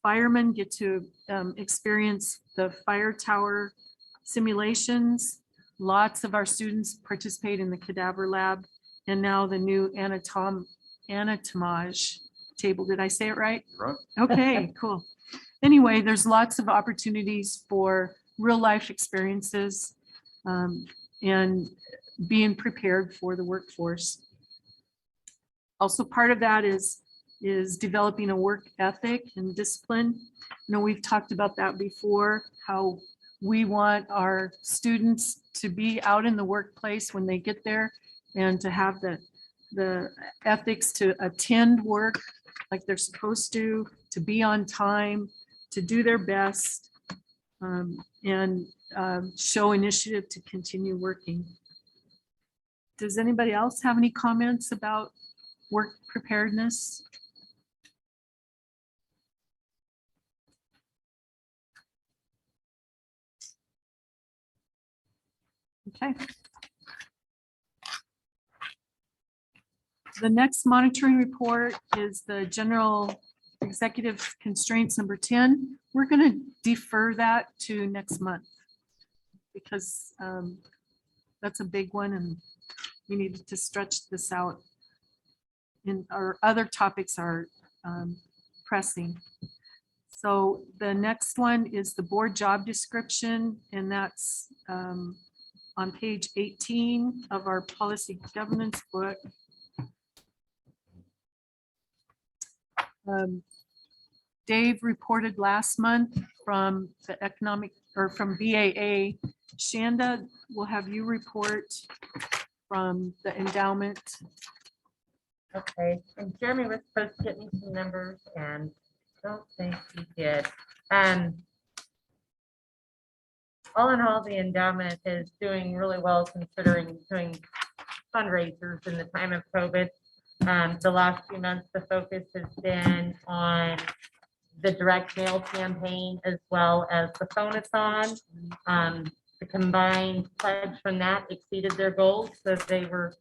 Firemen get to experience the fire tower simulations. Lots of our students participate in the cadaver lab, and now the new anatomage table. Did I say it right? Right. Okay, cool. Anyway, there's lots of opportunities for real life experiences and being prepared for the workforce. Also, part of that is developing a work ethic and discipline. You know, we've talked about that before, how we want our students to be out in the workplace when they get there and to have the ethics to attend work like they're supposed to be on time, to do their best, and show initiative to continue working. Does anybody else have any comments about work preparedness? Okay. The next monitoring report is the general executive constraints number 10. We're going to defer that to next month because that's a big one and we need to stretch this out. And our other topics are pressing. So the next one is the board job description, and that's on page 18 of our policy governance book. Dave reported last month from the economic, or from BAA. Shanda, will have you report from the endowment. Okay, and Jeremy was supposed to get me some numbers and don't think he did. All in all, the endowment is doing really well considering doing fundraisers in the time of COVID. The last few months, the focus has been on the direct mail campaign as well as the phone-a-thon. The combined pledge from that exceeded their goals, so they were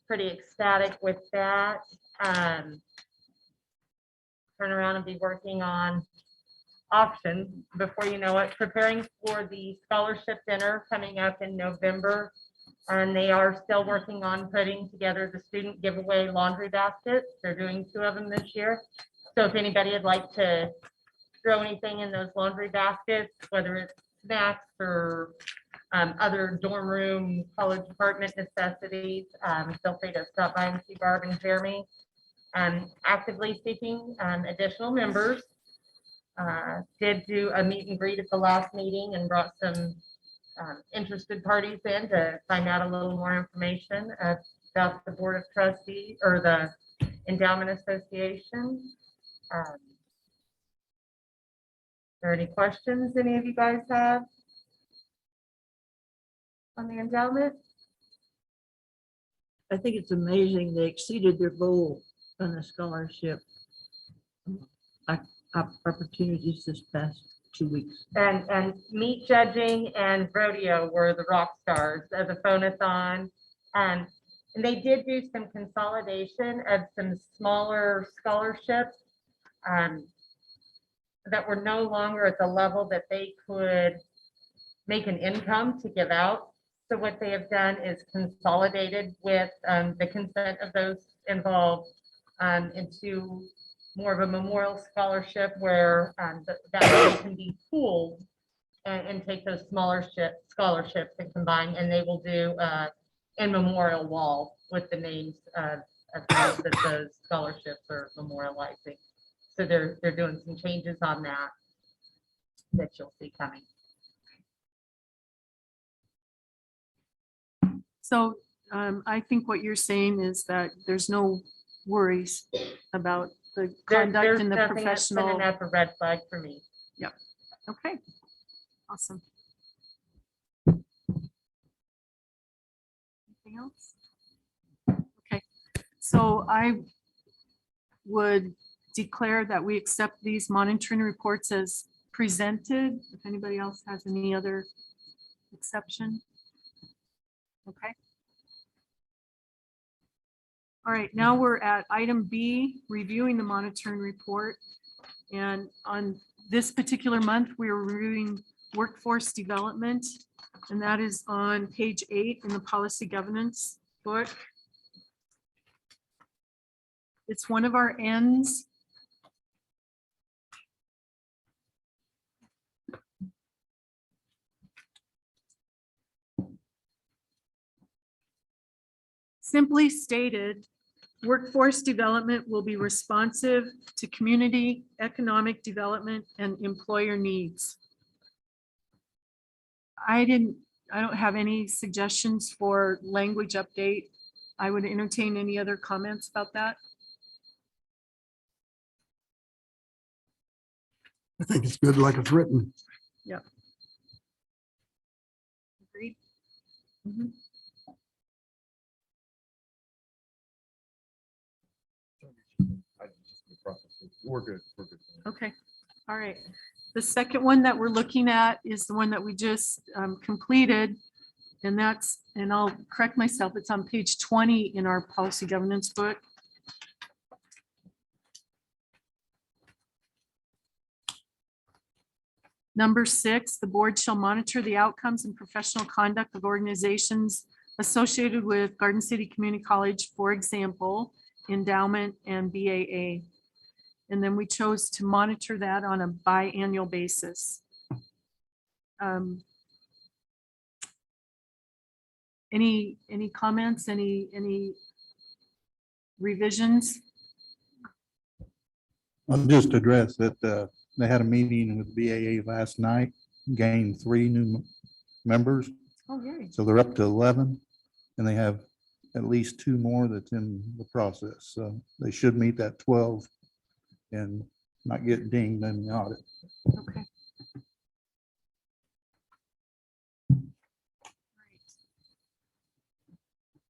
pretty ecstatic with that. Turn around and be working on options before you know it, preparing for the scholarship dinner coming up in November. And they are still working on putting together the student giveaway laundry baskets. They're doing 2 of them this year. So if anybody would like to throw anything in those laundry baskets, whether it's snacks or other dorm room, college apartment necessities, feel free to stop by and see Barb and Jeremy. Actively seeking additional members. Did do a meet and greet at the last meeting and brought some interested parties in to find out a little more information about the Board of Trustees or the Endowment Association. Are there any questions any of you guys have on the endowment? I think it's amazing they exceeded their goal on the scholarship opportunities this past 2 weeks. And meat judging and rodeo were the rock stars of the phonathon. And they did do some consolidation of some smaller scholarships that were no longer at the level that they could make an income to give out. So what they have done is consolidated with the consent of those involved into more of a memorial scholarship where that money can be pooled and take those smaller scholarships and combine, and they will do in memorial wall with the names of those that those scholarships are memorializing. So they're doing some changes on that you'll see coming. So I think what you're saying is that there's no worries about the conduct There's and the nothing that's professional. sending up a red flag for me. Okay, awesome. Anything else? Okay, so I would declare that we accept these monitoring reports as presented. If anybody else has any other exception. Okay. All right, now we're at item B, reviewing the monitoring report. And on this particular month, we are reviewing workforce development, and that is on page 8 in the policy governance book. It's one of our ends. Simply stated, workforce development will be responsive to community, economic development, and employer needs. I don't have any suggestions for language update. I would entertain any other comments about that. I think it's good like it's written. Agreed. Mhm. We're good. We're good. Okay, all right. The second one that we're looking at is the one that we just completed. And that's, and I'll correct myself, it's on page 20 in our policy governance book. Number 6, the board shall monitor the outcomes and professional conduct of organizations associated with Garden City Community College, for example, endowment and BAA. And then we chose to monitor that on a biannual basis. Any comments, any revisions? I'll just address that they had a meeting with BAA last night, gained 3 new members. Oh, yay. So they're up to 11, and they have at least 2 more that's in the process. So they should meet that 12 and not get dinged in the audit. Okay.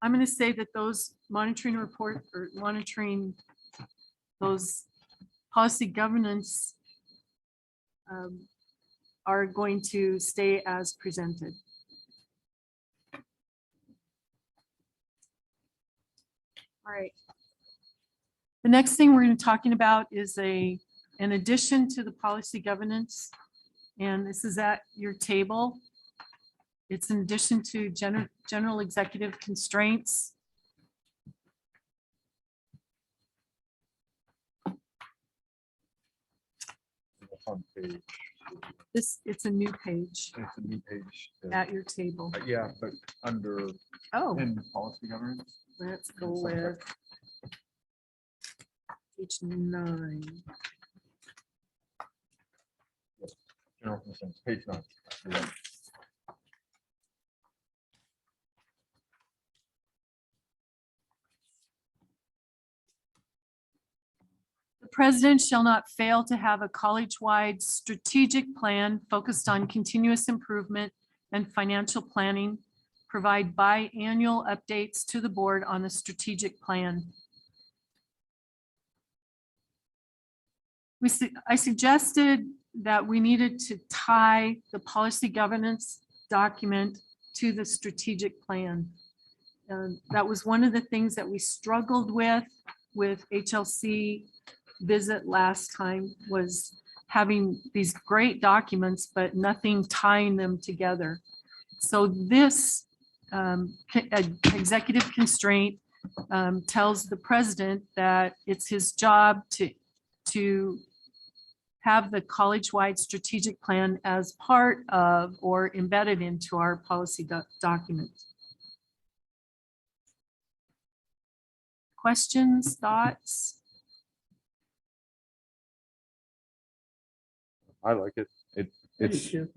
I'm going to say that those monitoring report or monitoring those policy governance are going to stay as presented. All right. The next thing we're going to be talking about is an addition to the policy governance. And this is at your table. It's in addition to general executive constraints. on page. It's a new page It's a new page. at your table. Yeah, but under Oh, policy governance. let's go with page 9. General concerns, page 9. The president shall not fail to have a college-wide strategic plan focused on continuous improvement and financial planning, provide biannual updates to the board on the strategic plan. I suggested that we needed to tie the policy governance document to the strategic plan. That was one of the things that we struggled with HLC visit last time, was having these great documents, but nothing tying them together. So this executive constraint tells the president that it's his job to have the college-wide strategic plan as part of or embedded into our policy document. Questions, thoughts? I like it. I do It's, too.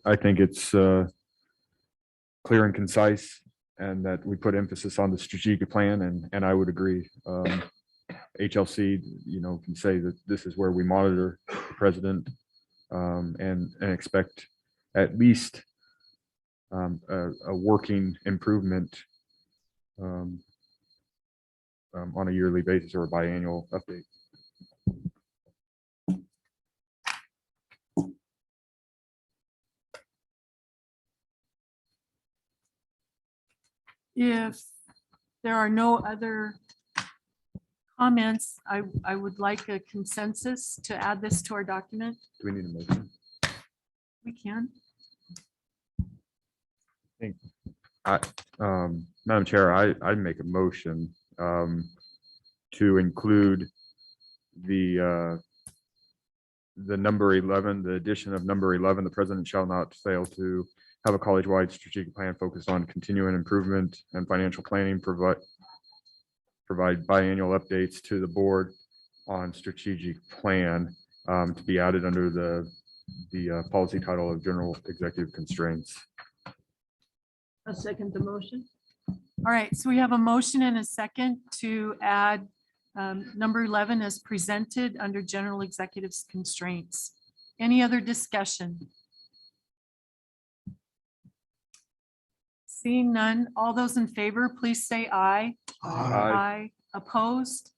I think it's clear and concise, and that we put emphasis on the strategic plan, and I would agree. HLC, can say that this is where we monitor the president, and expect at least a working improvement on a yearly basis or a biannual update. If there are no other comments, I would like a consensus to add this to our document. Do we need a motion? We can. Madam Chair, I'd make a motion to include the number 11, the addition of number 11, the president shall not fail to have a college-wide strategic plan focused on continuing improvement and financial planning, provide biannual updates to the board on strategic plan, to be added under the policy title of general executive constraints. I'll second the motion. All right, so we have a motion and a second to add number 11 as presented under general executives constraints. Any other discussion? Seeing none, all those in favor, please say aye. Aye. Opposed?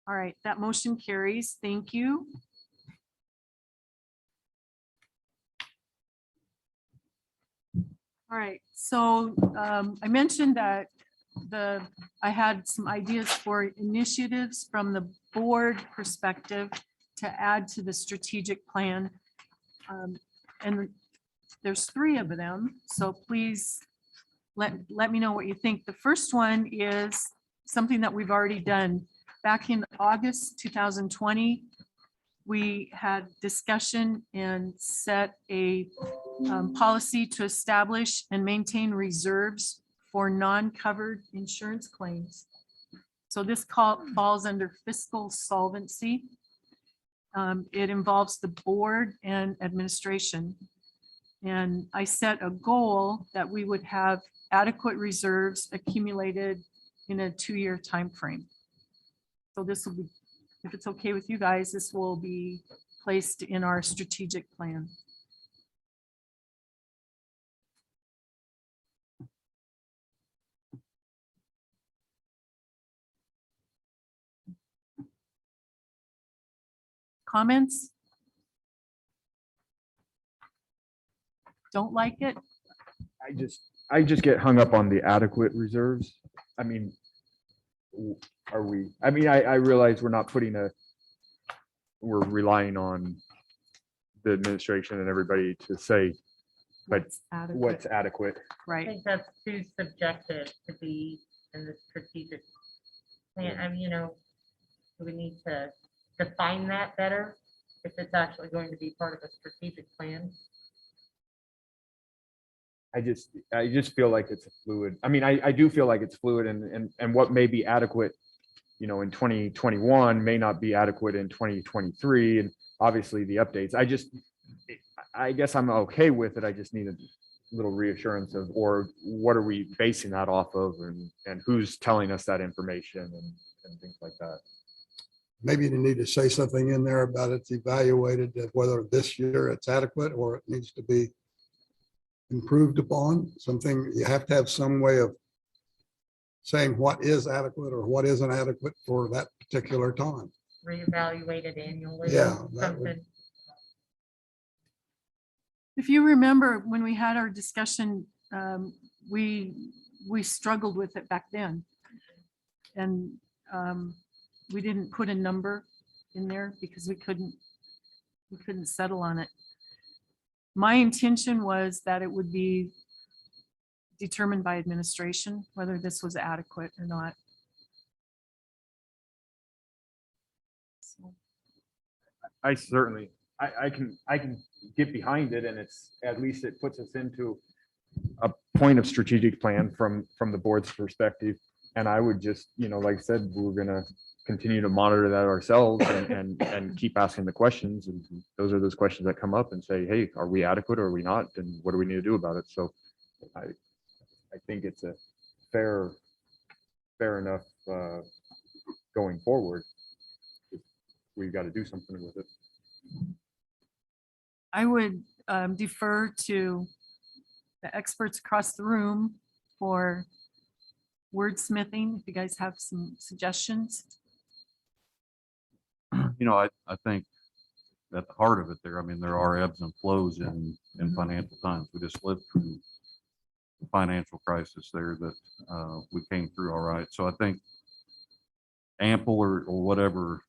All right, that motion carries. Thank you. All right, so I mentioned that I had some ideas for initiatives from the board perspective to add to the strategic plan. And there's 3 of them, so please let me know what you think. The first one is something that we've already done. Back in August 2020, we had discussion and set a policy to establish and maintain reserves for non-covered insurance claims. So this falls under fiscal solvency. It involves the board and administration. And I set a goal that we would have adequate reserves accumulated in a 2-year time frame. So this will be, if it's okay with you guys, this will be placed in our strategic plan. Comments? Don't like it? I just get hung up on the adequate reserves. I mean, are we, I realize we're not we're relying on the administration and everybody to say, but what's adequate? I Right. think that's too subjective to be in the strategic plan. Do we need to define that better, if it's actually going to be part of a strategic plan. I just feel like it's fluid. I mean, I do feel like it's fluid and what may be adequate, you know, in 2021 may not be adequate in 2023. And obviously the updates, I guess I'm okay with it. I just need a little reassurance of, or what are we basing that off of and who's telling us that information and things like that. Maybe you need to say something in there about it's evaluated, that whether this year it's adequate or it needs to be improved upon. Something, you have to have some way of saying what is adequate or what isn't adequate for that particular time. Reevaluated annually. Yeah, that would- Something. If you remember, when we had our discussion, we struggled with it back then. And we didn't put a number in there because we couldn't settle on it. My intention was that it would be determined by administration, whether this was adequate or not. So, I certainly, I can get behind it, and it's, at least it puts us into a point of strategic plan from the board's perspective. And I would just, you know, like I said, we're gonna continue to monitor that ourselves and keep asking the questions. And those are those questions that come up and say, hey, are we adequate or are we not? And what do we need to do about it? So I think it's a fair enough going forward. We've got to do something with it. I would defer to the experts across the room for wordsmithing, if you guys have some suggestions. You know, I think at the heart of it there, I mean, there are ebbs and flows in financial times. We just lived through the financial crisis there that we came through all right. So I think ample or whatever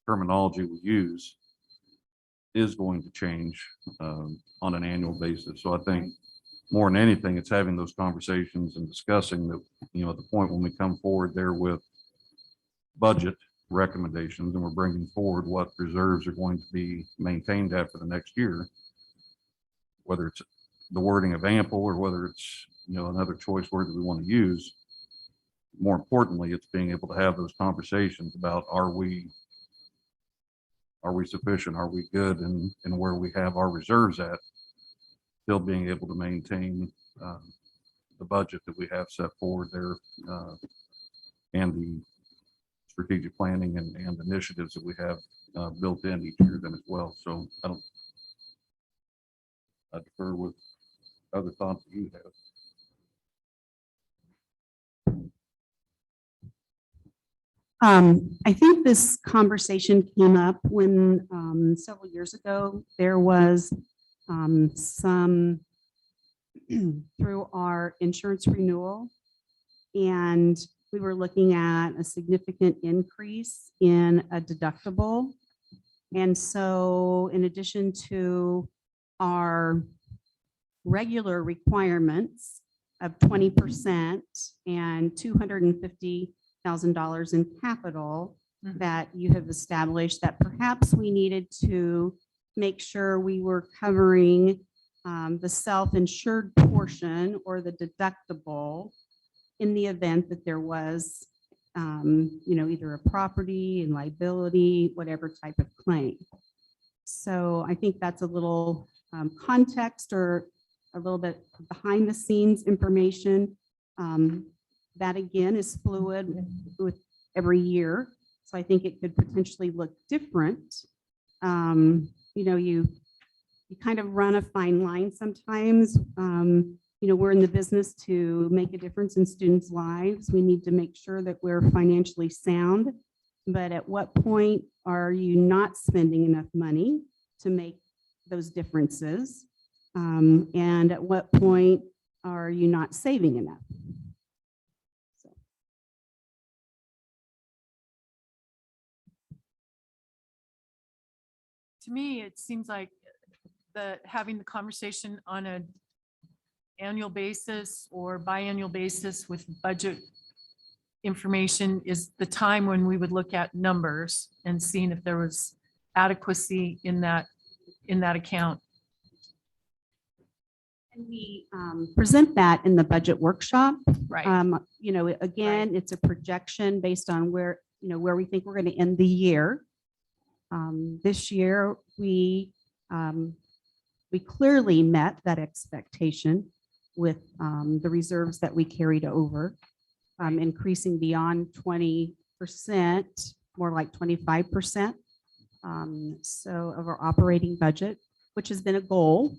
terminology we use is going to change on an annual basis. So I think more than anything, it's having those conversations and discussing that, you know, at the point when we come forward there with budget recommendations and we're bringing forward what reserves are going to be maintained at for the next year, whether it's the wording of ample or whether it's, you know, another choice word that we want to use. More importantly, it's being able to have those conversations about, are we sufficient? Are we good in where we have our reserves at? Still being able to maintain the budget that we have set forward there and the strategic planning and initiatives that we have built in each year then as well. So I defer with other thoughts that you have. I think this conversation came up when several years ago, there was some through our insurance renewal, and we were looking at a significant increase in a deductible. And so in addition to our regular requirements of 20% and $250,000 in capital that you have established, that perhaps we needed to make sure we were covering the self-insured portion or the deductible in the event that there was, you know, either a property and liability, whatever type of claim. So I think that's a little context or a little bit behind the scenes information. That again is fluid with every year. So I think it could potentially look different. You know, you kind of run a fine line sometimes. You know, we're in the business to make a difference in students' lives. We need to make sure that we're financially sound. But at what point are you not spending enough money to make those differences? And at what point are you not saving enough? To me, it seems like having the conversation on an annual basis or biannual basis with budget information is the time when we would look at numbers and seeing if there was adequacy in that account. And we present that in the budget workshop. Right. You know, again, it's a projection based on where, you know, where we think we're going to end the year. This year, we clearly met that expectation with the reserves that we carried over, increasing beyond 20%, more like 25%. So of our operating budget, which has been a goal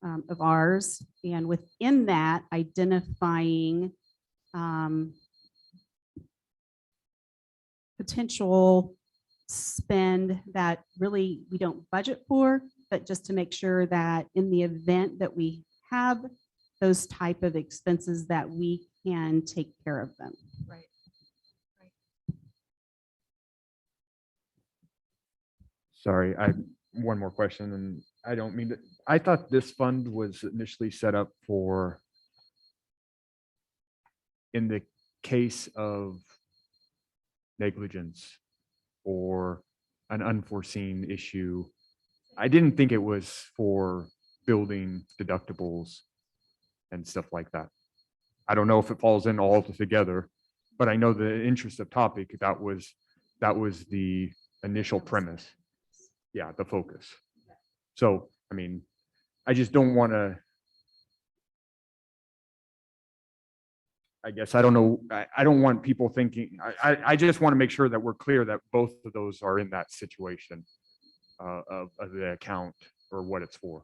of ours, and within that, identifying potential spend that really we don't budget for, but just to make sure that in the event that we have those type of expenses, that we can take care of them. Right. Sorry, one more question, and I don't mean to, I thought this fund was initially set up for in the case of negligence or an unforeseen issue. I didn't think it was for building deductibles and stuff like that. I don't know if it falls in all together, but I know the interest of topic, that was the initial premise. Yeah, the focus. So, I mean, I just don't want to, I guess, I don't know, I don't want people thinking, I just want to make sure that we're clear that both of those are in that situation of the account or what it's for.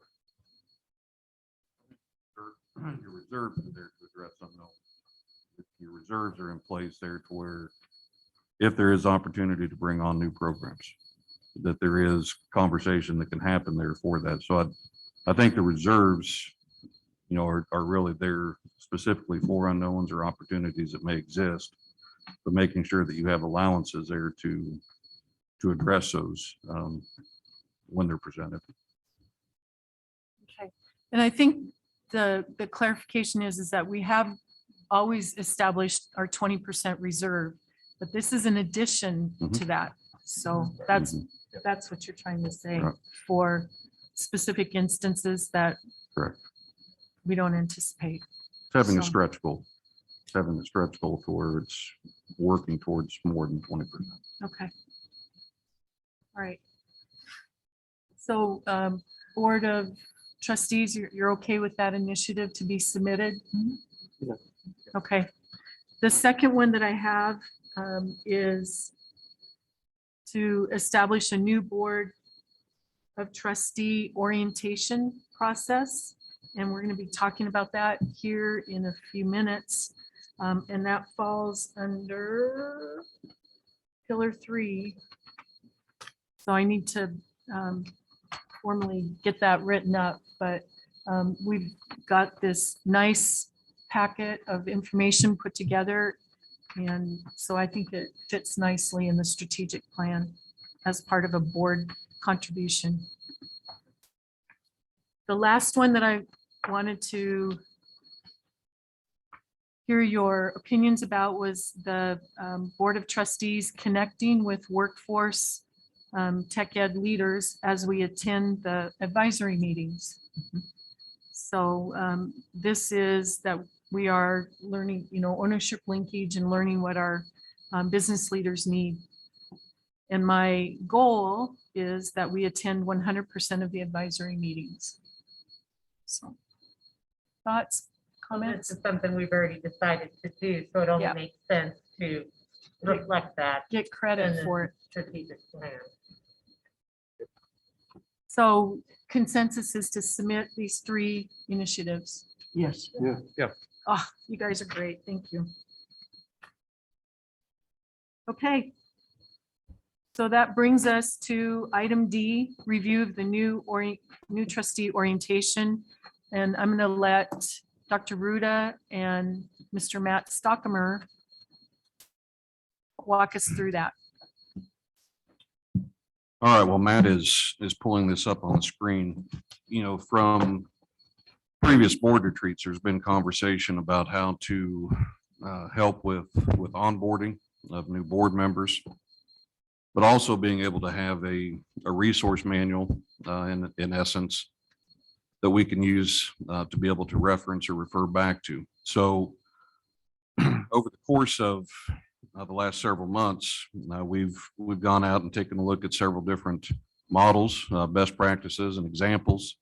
Your reserves are there to address something else. If your reserves are in place there to where if there is opportunity to bring on new programs, that there is conversation that can happen there for that. So I think the reserves, you know, are really there specifically for unknowns or opportunities that may exist, but making sure that you have allowances there to address those when they're presented. Okay. And I think the clarification is that we have always established our 20% reserve, but this is an addition to that. So that's what you're trying to say Right. for specific instances that Correct. we don't anticipate. It's having a So- stretch goal. It's having a stretch goal to where it's working towards more than 20%. Okay. All right. So Board of Trustees, you're okay with that initiative to be submitted? Yeah. Okay. The second one that I have is to establish a new Board of Trustee orientation process. And we're going to be talking about that here in a few minutes. And that falls under Pillar 3. So I need to formally get that written up, but we've got this nice packet of information put together. And so I think it fits nicely in the strategic plan as part of a board contribution. The last one that I wanted to hear your opinions about was the Board of Trustees connecting with workforce tech ed leaders as we attend the advisory meetings. So this is that we are learning, you know, ownership linkage and learning what our business leaders need. And my goal is that we attend 100% of the advisory meetings. So thoughts, comments? This is something we've already decided to do, so it only Yeah. makes sense to reflect that Get credit in for the it. strategic plan. So consensus is to submit these 3 initiatives. Yes. Yeah. Oh, you guys are great. Thank you. Okay. So that brings us to item D, review of the new trustee orientation. And I'm going to let Dr. Ruda and Mr. Matt Stockamer walk us through that. All right, well, Matt is pulling this up on the screen. You know, from previous board retreats, there's been conversation about how to help with onboarding of new board members, but also being able to have a resource manual in essence that we can use to be able to reference or refer back to. So over the course of the last several months, we've gone out and taken a look at several different models, best practices and examples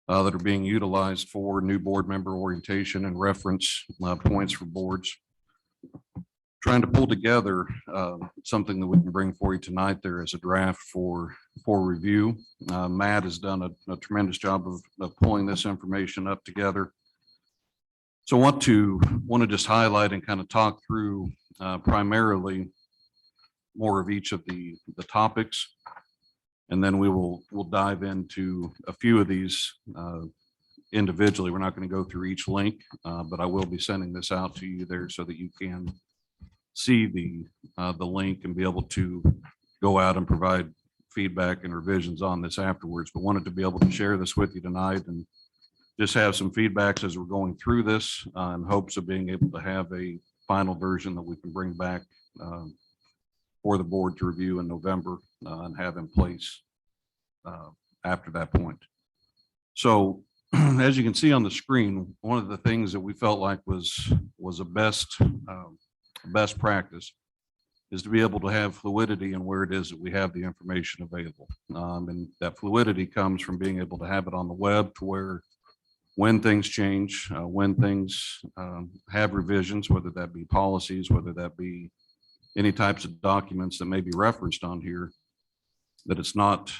that are being utilized for new board member orientation and reference points for boards. Trying to pull together something that we can bring for you tonight there as a draft for review. Matt has done a tremendous job of pulling this information up together. So I want to just highlight and kind of talk through primarily more of each of the topics. And then we'll dive into a few of these individually. We're not going to go through each link, but I will be sending this out to you there so that you can see the link and be able to go out and provide feedback and revisions on this afterwards. But wanted to be able to share this with you tonight and just have some feedbacks as we're going through this in hopes of being able to have a final version that we can bring back for the board to review in November and have in place after that point. So as you can see on the screen, one of the things that we felt like was a best practice is to be able to have fluidity in where it is that we have the information available. And that fluidity comes from being able to have it on the web to where when things change, when things have revisions, whether that be policies, whether that be any types of documents that may be referenced on here, that it's not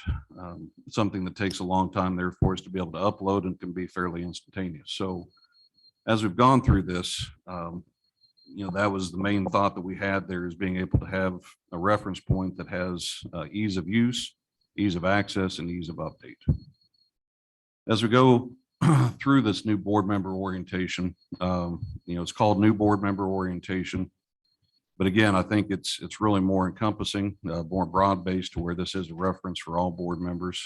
something that takes a long time there for us to be able to upload and can be fairly instantaneous. So as we've gone through this, that was the main thought that we had there, is being able to have a reference point that has ease of use, ease of access, and ease of update. As we go through this new board member orientation, it's called new board member orientation. But again, I think it's really more encompassing, more broad-based, to where this is a reference for all board members,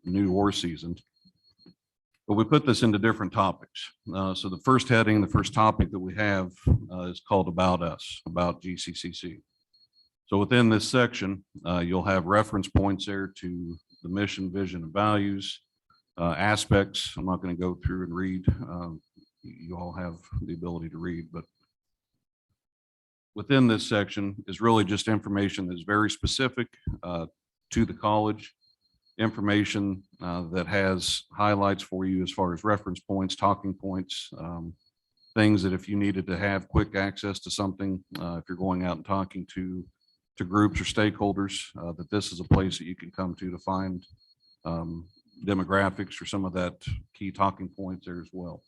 new or seasoned. But we put this into different topics. So the first heading, the first topic that we have is called About Us, about GCCC. So within this section, you'll have reference points there to the mission, vision, and values, aspects. I'm not going to go through and read. You all have the ability to read, but within this section is really just information that's very specific to the college, information that has highlights for you as far as reference points, talking points, things that if you needed to have quick access to something, if you're going out and talking to groups or stakeholders, that this is a place that you can come to find demographics or some of that key talking points there as well.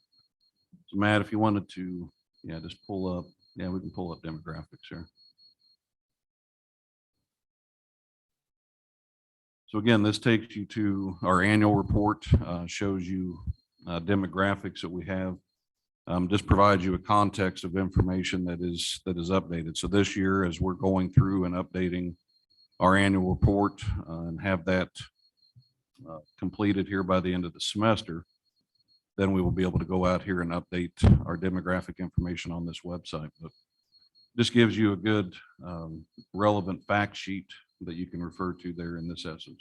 So Matt, if you wanted to, just pull up. Yeah, we can pull up demographics here. So again, this takes you to our annual report, shows you demographics that we have. Just provides you a context of information that is updated. So this year, as we're going through and updating our annual report and have that completed here by the end of the semester, then we will be able to go out here and update our demographic information on this website. But this gives you a good relevant fact sheet that you can refer to there in this essence.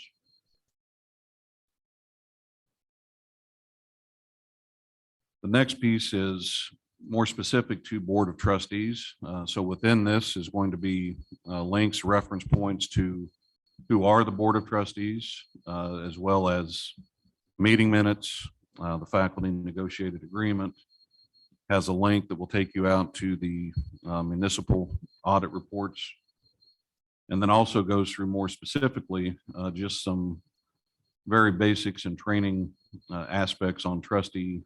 The next piece is more specific to Board of Trustees. So within this is going to be links, reference points to who are the Board of Trustees, as well as meeting minutes, the faculty negotiated agreement, has a link that will take you out to the municipal audit reports, and then also goes through more specifically just some very basics and training aspects on trusteeship.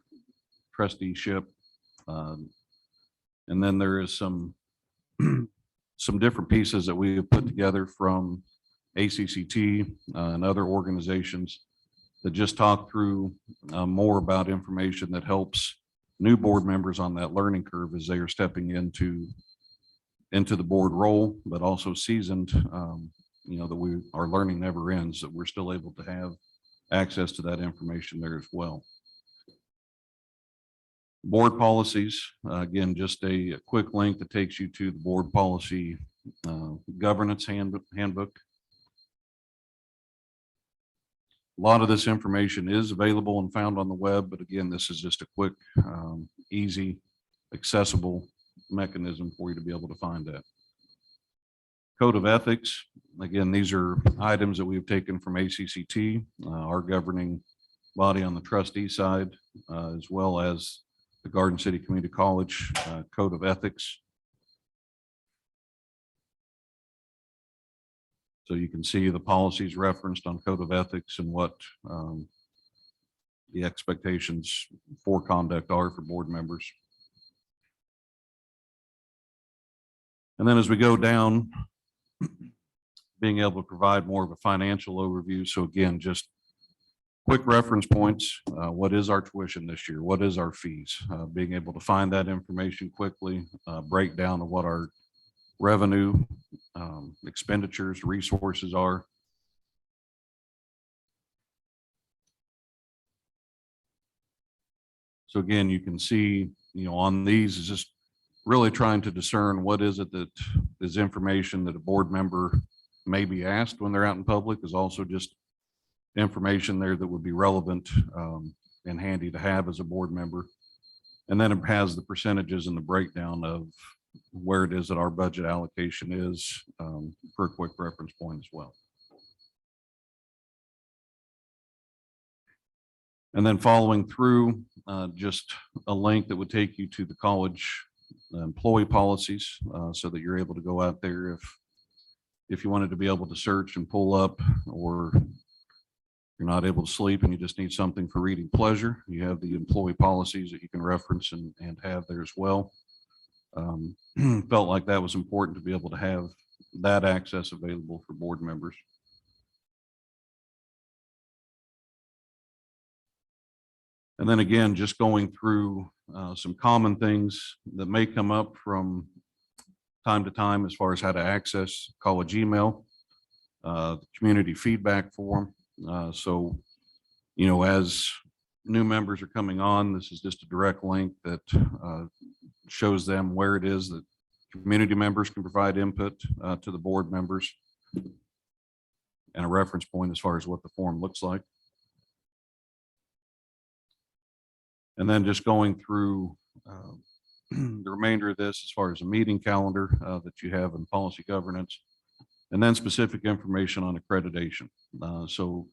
And then there is some different pieces that we have put together from ACCT and other organizations that just talk through more about information that helps new board members on that learning curve as they are stepping into the board role, but also seasoned, that our learning never ends, that we're still able to have access to that information there as well. Board policies, again, just a quick link that takes you to the board policy governance handbook. A lot of this information is available and found on the web, but again, this is just a quick, easy, accessible mechanism for you to be able to find that. Code of ethics, again, these are items that we've taken from ACCT, our governing body on the trustee side, as well as the Garden City Community College Code of Ethics. So you can see the policies referenced on Code of Ethics and what the expectations for conduct are for board members. And then as we go down, being able to provide more of a financial overview. So again, just quick reference points. What is our tuition this year? What is our fees? Being able to find that information quickly, breakdown of what our revenue, expenditures, resources are. So again, you can see, on these is just really trying to discern what is it that is information that a board member may be asked when they're out in public, is also just information there that would be relevant and handy to have as a board member. And then it has the percentages and the breakdown of where it is that our budget allocation is for a quick reference point as well. And then following through, just a link that would take you to the college employee policies so that you're able to go out there if you wanted to be able to search and pull up, or you're not able to sleep and you just need something for reading pleasure. You have the employee policies that you can reference and have there as well. Felt like that was important to be able to have that access available for board members. And then again, just going through some common things that may come up from time to time as far as how to access college email, the community feedback form. So, as new members are coming on, this is just a direct link that shows them where it is that community members can provide input to the board members, and a reference point as far as what the form looks like. And then just going through the remainder of this as far as a meeting calendar that you have in policy governance, and then specific information on accreditation. So,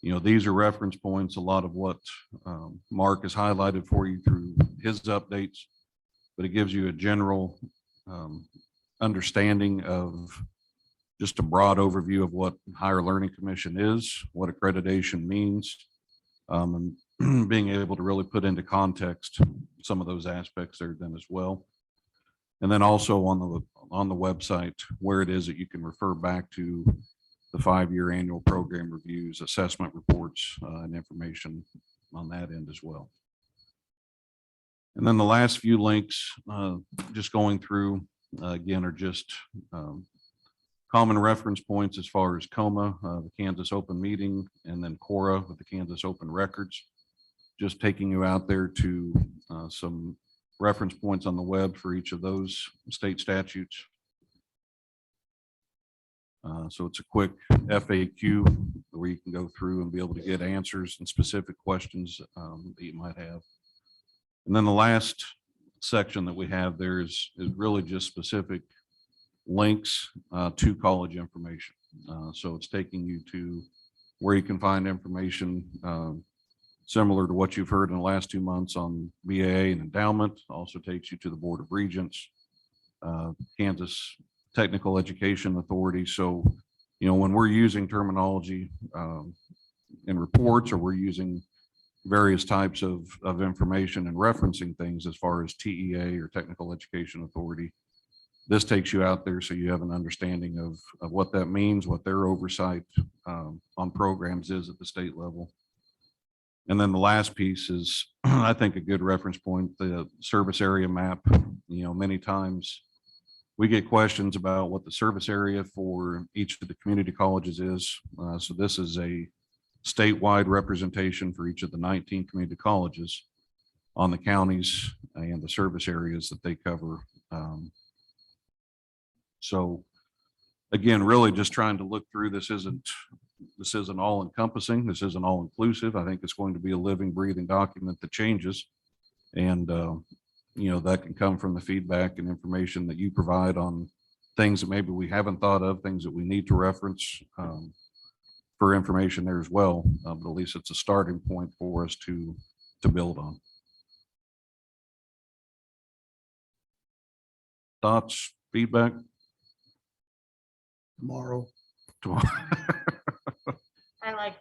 these are reference points, a lot of what Mark has highlighted for you through his updates, but it gives you a general understanding of just a broad overview of what Higher Learning Commission is, what accreditation means, and being able to really put into context some of those aspects there then as well. And then also on the website, where it is that you can refer back to the 5-year annual program reviews, assessment reports, and information on that end as well. And then the last few links, just going through, again, are just common reference points as far as COMA, the Kansas Open Meeting, and then CORA with the Kansas Open Records. Just taking you out there to some reference points on the web for each of those state statutes. So it's a quick FAQ where you can go through and be able to get answers and specific questions that you might have. And then the last section that we have there is really just specific links to college information. So it's taking you to where you can find information similar to what you've heard in the last 2 months on BAA and endowment. Also takes you to the Board of Regents, Kansas Technical Education Authority. So, when we're using terminology in reports, or we're using various types of information and referencing things as far as TEA or Technical Education Authority, this takes you out there so you have an understanding of what that means, what their oversight on programs is at the state level. And then the last piece is, I think, a good reference point, the service area map. Many times we get questions about what the service area for each of the community colleges is. So this is a statewide representation for each of the 19 community colleges. on the counties and the service areas that they cover. So again, really just trying to look through, this isn't all encompassing. This isn't all inclusive. I think it's going to be a living, breathing document that changes. And, that can come from the feedback and information that you provide on things that maybe we haven't thought of, things that we need to reference for information there as well. But at least it's a starting point for us to build on. Thoughts, feedback? Tomorrow. I like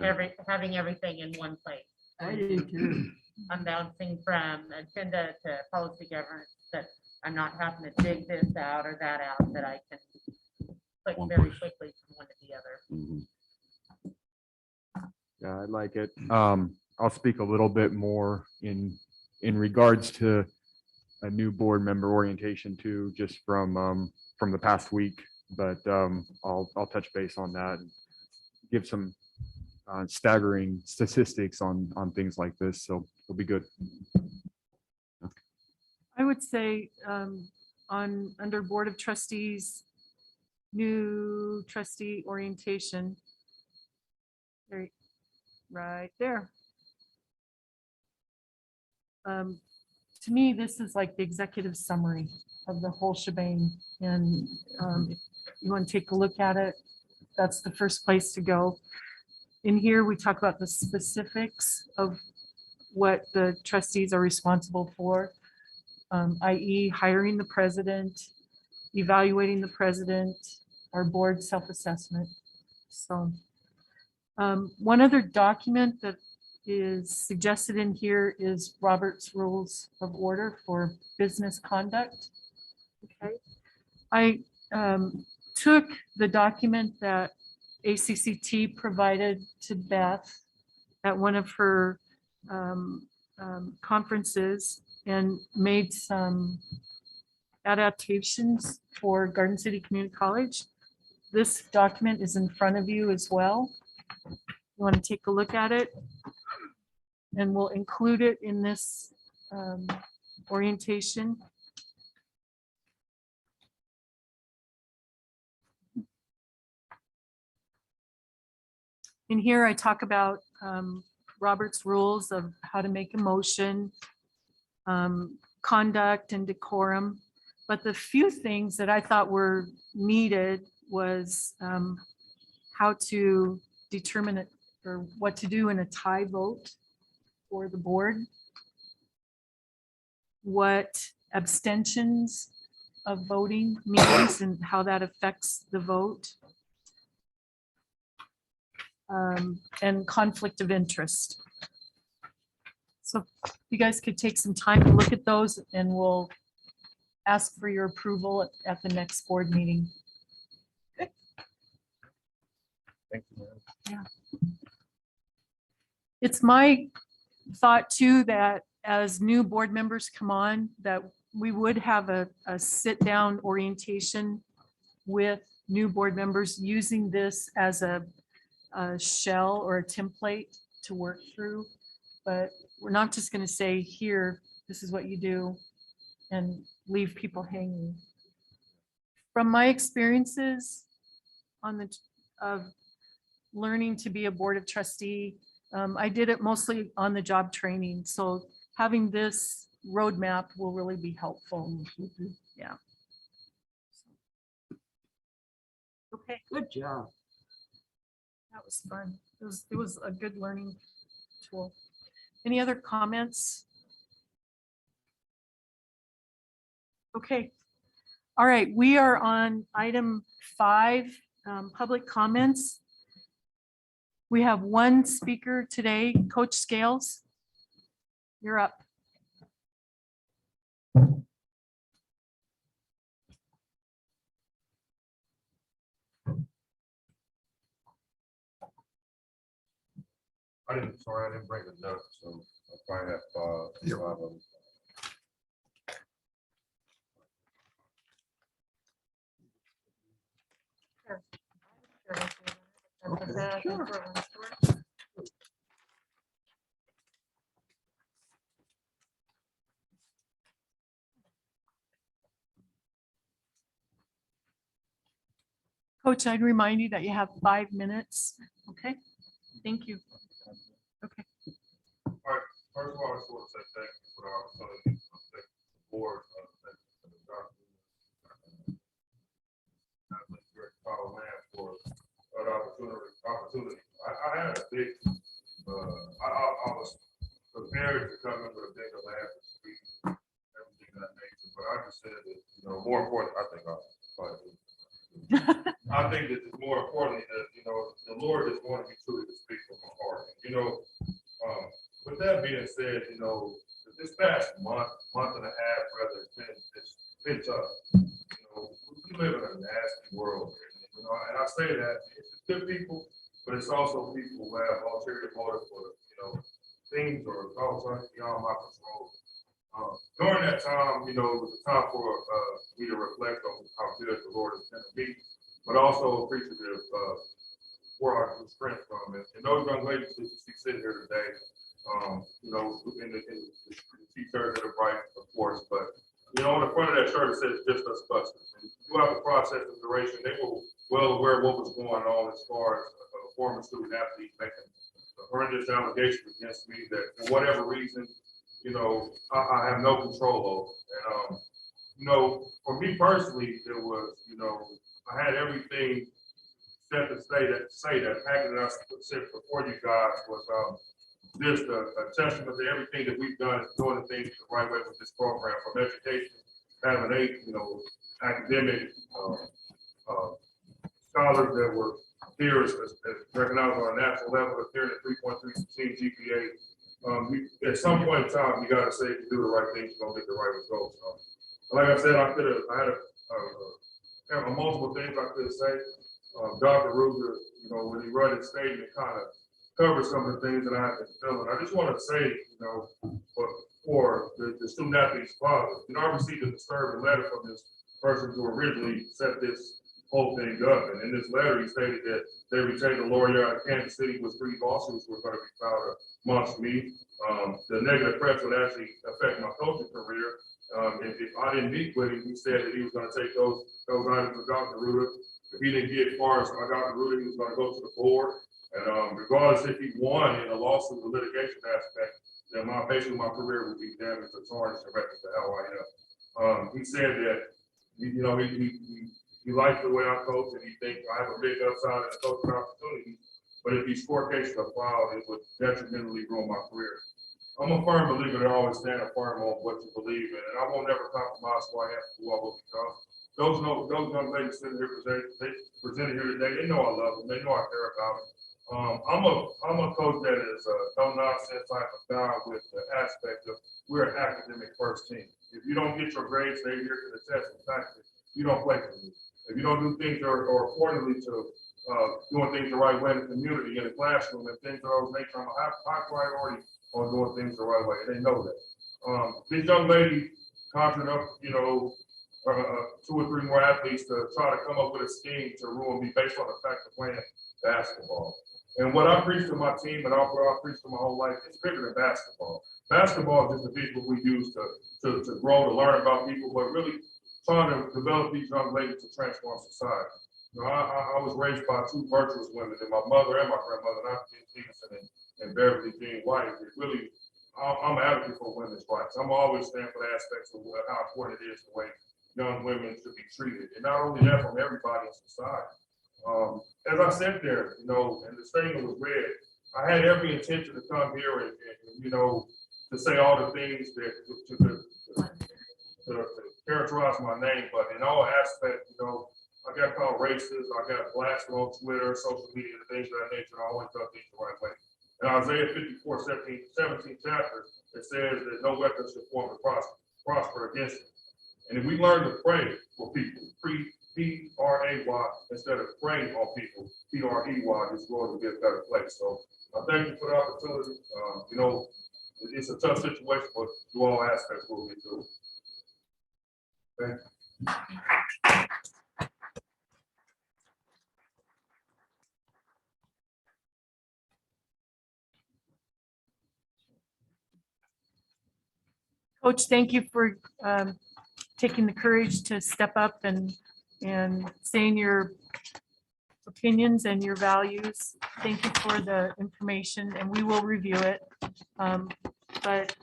having everything in one place. I do too. I'm bouncing from agenda to policy governance, that I'm not having to dig this out or that out, that I can click One very place. quickly from one to the other. Mhm. Yeah, I like it. I'll speak a little bit more in regards to a new board member orientation too, just from the past week. But I'll touch base on that and give some staggering statistics on things like this. So it'll be good. I would say under Board of Trustees, new trustee orientation. Right there. To me, this is like the executive summary of the whole shebang. And if you want to take a look at it, that's the first place to go. In here, we talk about the specifics of what the trustees are responsible for, i.e. hiring the president, evaluating the president, our board self-assessment. So one other document that is suggested in here is Robert's Rules of Order for Business Conduct. Okay, I took the document that ACCT provided to Beth at one of her conferences and made some adaptations for Garden City Community College. This document is in front of you as well. You want to take a look at it, and we'll include it in this orientation. In here, I talk about Robert's rules of how to make a motion, conduct and decorum. But the few things that I thought were needed was how to determine it, or what to do in a tie vote for the board, what abstentions of voting means and how that affects the vote, and conflict of interest. So you guys could take some time to look at those, and we'll ask for your approval at the next board meeting. Thank you. Yeah. It's my thought too, that as new board members come on, that we would have a sit-down orientation with new board members, using this as a shell or a template to work through. But we're not just going to say, here, this is what you do, and leave people hanging. From my experiences of learning to be a board of trustee, I did it mostly on the job training. So having this roadmap will really be helpful. Yeah. Okay. Good job. That was fun. It was a good learning tool. Any other comments? Okay. All right, we are on item 5, public comments. We have one speaker today, Coach Scales. You're up. I didn't bring the notes, so I'll probably have five of them. Coach, I'd remind you that you have 5 minutes. Okay, thank you. Okay. First of all, I just want to say thank you for the opportunity to thank the board. Thank you to the doctor. Follow man for an opportunity. I had a big, I was prepared to come in with a bigger laugh and speak, everything of that nature, but I just said that, you know, more important, I think that it's more importantly that, you know, the Lord just wanted me truly to speak from my heart. And, you know, with that being said, you know, this past month and a half, rather, it's been tough. You know, we live in a nasty world. You know, and I say that it's good people, but it's also people who have ulterior motives for, you know, things or thoughts beyond my control. During that time, you know, it was a time for me to reflect on how good the Lord has been to me, but also appreciative where I drew strength from. And those young ladies that you see sitting here today, you know, in the t-shirts that are bright, of course, but you know, on the front of that shirt, it says just us busters. And throughout the process of duration, they were well aware of what was going on as far as a former student athlete making horrendous allegations against me that for whatever reason, you know, I have no control over. And, you know, for me personally, there was, you know, I had everything set to say that package that I said before you guys was just a testament to everything that we've done, doing the things the right way with this program, from education, having 8, you know, academic scholars that were here as recognized on a national level, appearing at 3.3 GPA. At some point in time, you got to say if you do the right thing, you're gonna get the right results. Like I said, I had multiple things I could say. Dr. Ruger, you know, when he read his statement, kind of covered some of the things that I have been feeling. I just want to say, you know, for the student athlete's father, you know, I received a disturbing letter from this person who originally set this whole thing up. And in this letter, he stated that they retained a lawyer out of Kansas City with 3 lawsuits were going to be filed amongst me. The negative press would actually affect my coaching career. If I didn't meet with him, he said that he was going to take those items to Dr. Ruder. If he didn't get as far as Dr. Ruder, he was going to go to the board. And regardless if he won in a lawsuit, the litigation aspect, then basically my career would be damaged or tarnished and wrecked to how I am. He said that, you know, he likes the way I coach and he thinks I have a big upside in the coaching opportunity. But if these court cases are filed, it would detrimentally ruin my career. I'm a firm believer that I always stand firm on what you believe in, and I won't never compromise who I am, who I will become. Those young ladies sitting here presented here today, they know I love them, they know I care about them. I'm a coach that is a no nonsense type of guy with the aspect of we're an academic first team. If you don't get your grades, stay here to the test and practice, you don't play for me. If you don't do things or accordingly to doing things the right way in the community, in the classroom, and things of those nature, I'm a high priority on doing things the right way. They know that. These young ladies conjured up, you know, 2 or 3 more athletes to try to come up with a scheme to ruin me based on the fact of playing basketball. And what I preach to my team and what I preach to my whole life, it's bigger than basketball. Basketball is just the people we use to grow, to learn about people, but really trying to develop these young ladies to transform society. You know, I was raised by 2 virtuous women, and my mother and my grandmother, not Jean Stevenson and Beverly Jean White. It really, I'm an advocate for women's rights. I'm always stand for the aspects of how important it is the way young women should be treated, and not only that, from everybody in society. As I sat there, you know, and the statement was read, I had every intention to come here and you know, to say all the things that to characterize my name, but in all aspects, you know, I got called racist, I got blasted on Twitter, social media, and things of that nature, and I always done things the right way. In Isaiah 54, 17 chapter, it says that no weapon should form to prosper against it. And if we learn to pray for people, P-R-A-Y, instead of praying on people, P-R-E-Y, this world will be a better place. So I thank you for the opportunity. You know, it's a tough situation, but through all aspects, we'll get through it. Thank you. Coach, thank you for taking the courage to step up and saying your opinions and your values. Thank you for the information, and we will review it. But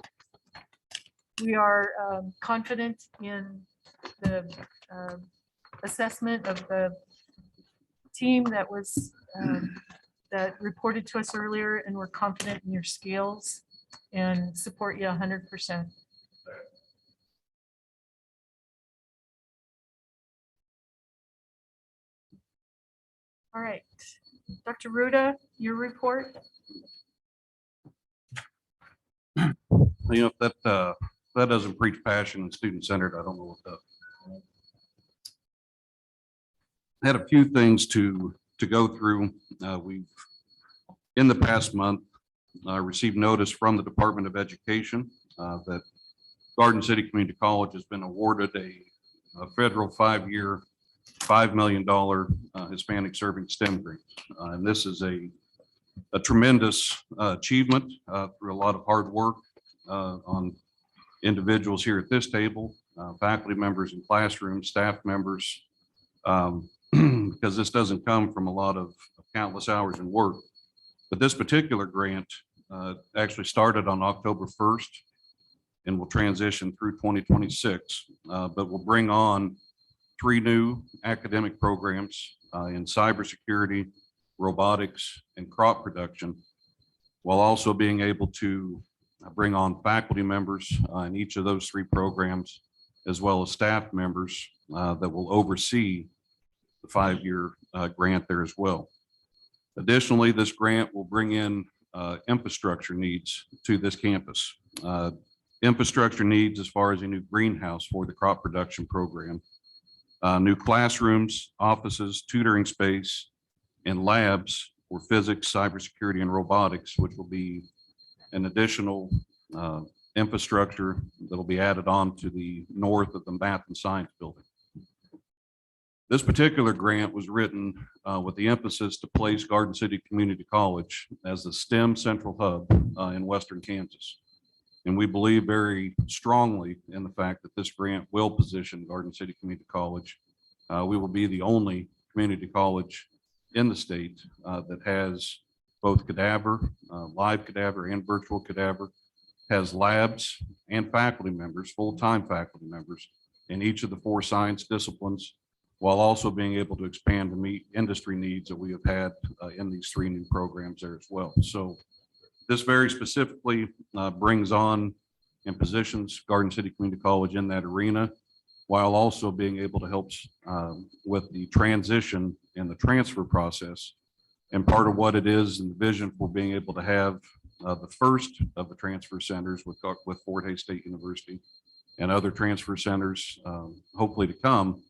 we are confident in the assessment of the team that was that reported to us earlier, and we're confident in your skills and support you 100%. All right, Dr. Ruda, your report. You know, if that doesn't preach passion and student-centered, I don't know what does. Had a few things to go through. We've, in the past month, received notice from the Department of Education that Garden City Community College has been awarded a federal 5-year, $5 million Hispanic serving STEM grant. And this is a tremendous achievement through a lot of hard work on individuals here at this table, faculty members in classrooms, staff members, because this doesn't come from a lot of countless hours in work. But this particular grant actually started on October 1st and will transition through 2026, but will bring on 3 new academic programs in cybersecurity, robotics, and crop production, while also being able to bring on faculty members in each of those 3 programs, as well as staff members that will oversee the 5-year grant there as well. Additionally, this grant will bring in infrastructure needs to this campus. Infrastructure needs as far as a new greenhouse for the crop production program, new classrooms, offices, tutoring space, and labs for physics, cybersecurity, and robotics, which will be an additional infrastructure that will be added on to the north of the Math and Science building. This particular grant was written with the emphasis to place Garden City Community College as the STEM central hub in Western Kansas. And we believe very strongly in the fact that this grant will position Garden City Community College. We will be the only community college in the state that has both cadaver, live cadaver, and virtual cadaver, has labs and faculty members, full-time faculty members in each of the 4 science disciplines, while also being able to expand to meet industry needs that we have had in these 3 new programs there as well. So this very specifically brings on and positions Garden City Community College in that arena, while also being able to help with the transition and the transfer process. And part of what it is and the vision for being able to have the first of the transfer centers with Fort Hays State University and other transfer centers hopefully to come,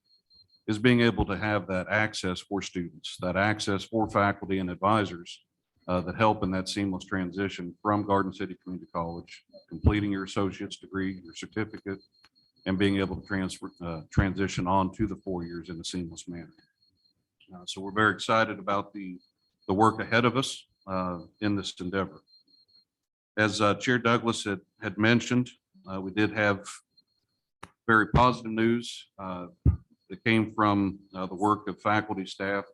is being able to have that access for students, that access for faculty and advisors that help in that seamless transition from Garden City Community College, completing your associate's degree, your certificate, and being able to transition on to the 4 years in a seamless manner. So we're very excited about the work ahead of us in this endeavor. As Chair Douglas had mentioned, we did have very positive news that came from the work of faculty, staff,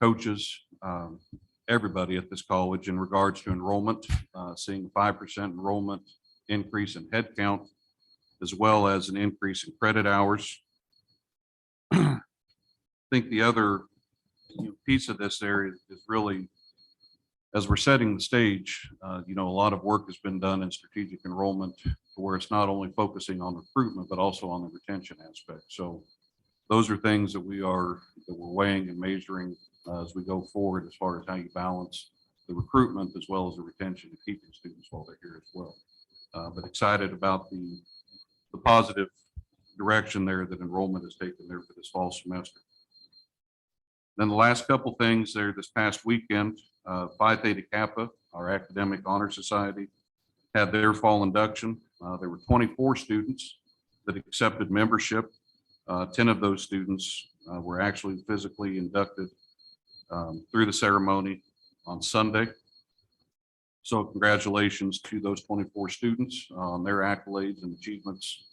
coaches, everybody at this college in regards to enrollment, seeing a 5% enrollment increase in headcount, as well as an increase in credit hours. I think the other piece of this area is really, as we're setting the stage, a lot of work has been done in strategic enrollment where it's not only focusing on recruitment, but also on the retention aspect. So those are things that we're weighing and measuring as we go forward, as far as how you balance the recruitment as well as the retention and keeping students while they're here as well. But excited about the positive direction there that enrollment has taken there for this fall semester. Then the last couple things there this past weekend, Phi Theta Kappa, our academic honor society, had their fall induction. There were 24 students that accepted membership. 10 of those students were actually physically inducted through the ceremony on Sunday. So congratulations to those 24 students on their accolades and achievements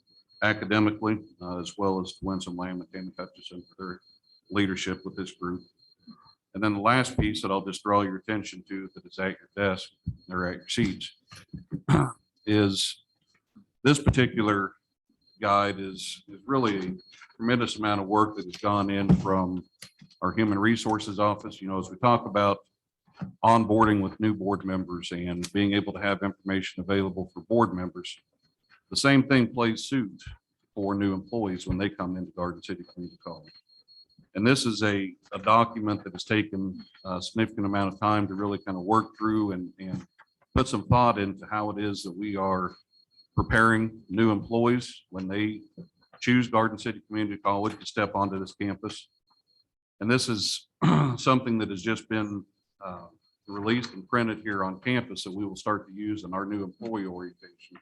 academically, as well as to Winsome Lamb and Tammy Hutchison for their leadership with this group. And then the last piece that I'll just draw your attention to that is at your desk or at your seats is this particular guide is really a tremendous amount of work that has gone in from our Human Resources Office. You know, as we talk about onboarding with new board members and being able to have information available for board members, the same thing plays suit for new employees when they come into Garden City Community College. And this is a document that has taken a significant amount of time to really kind of work through and put some thought into how it is that we are preparing new employees when they choose Garden City Community College to step onto this campus. And this is something that has just been released and printed here on campus that we will start to use in our new employee orientation.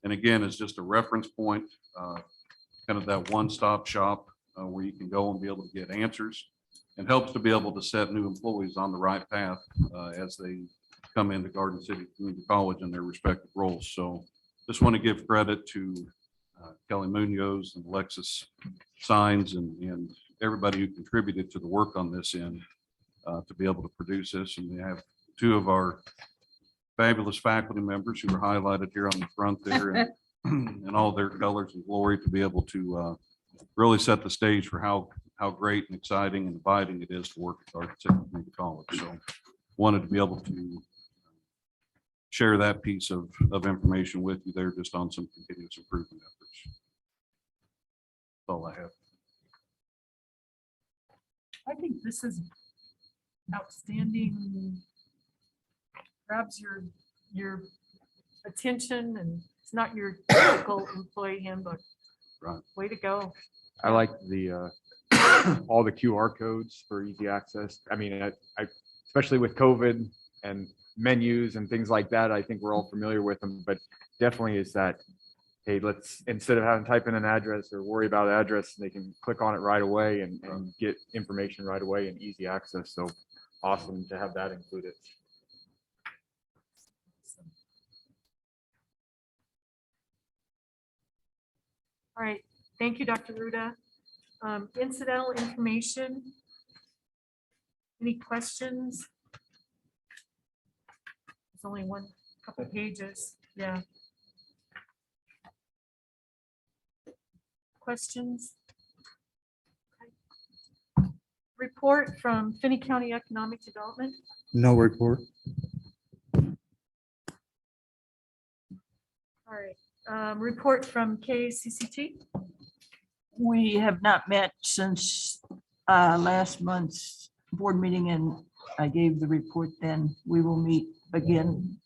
And again, it's just a reference point, kind of that one-stop shop where you can go and be able to get answers, and helps to be able to set new employees on the right path as they come into Garden City Community College in their respective roles. So just want to give credit to Kelly Munoz and Alexis Signs and everybody who contributed to the work on this end to be able to produce this. And we have two of our fabulous faculty members who are highlighted here on the front there and all their colors and glory to be able to really set the stage for how great and exciting and inviting it is to work at Garden City Community College. So wanted to be able to share that piece of information with you there just on some continuous improvement efforts. That's all I have. I think this is outstanding. Grabs your attention, and it's not your typical employee handbook. Right. Way to go. I like the all the QR codes for easy access. I mean, I especially with COVID and menus and things like that, I think we're all familiar with them, but definitely is that, hey, let's, instead of having to type in an address or worry about address, they can click on it right away and get information right away and easy access. So awesome to have that included. All right, thank you, Dr. Ruda. Incidental information. Any questions? It's only couple pages, yeah. Questions? Okay. Report from Finney County Economic Development. No report. All right, report from KCCT. We have not met since last month's board meeting, and I gave the report then. We will meet again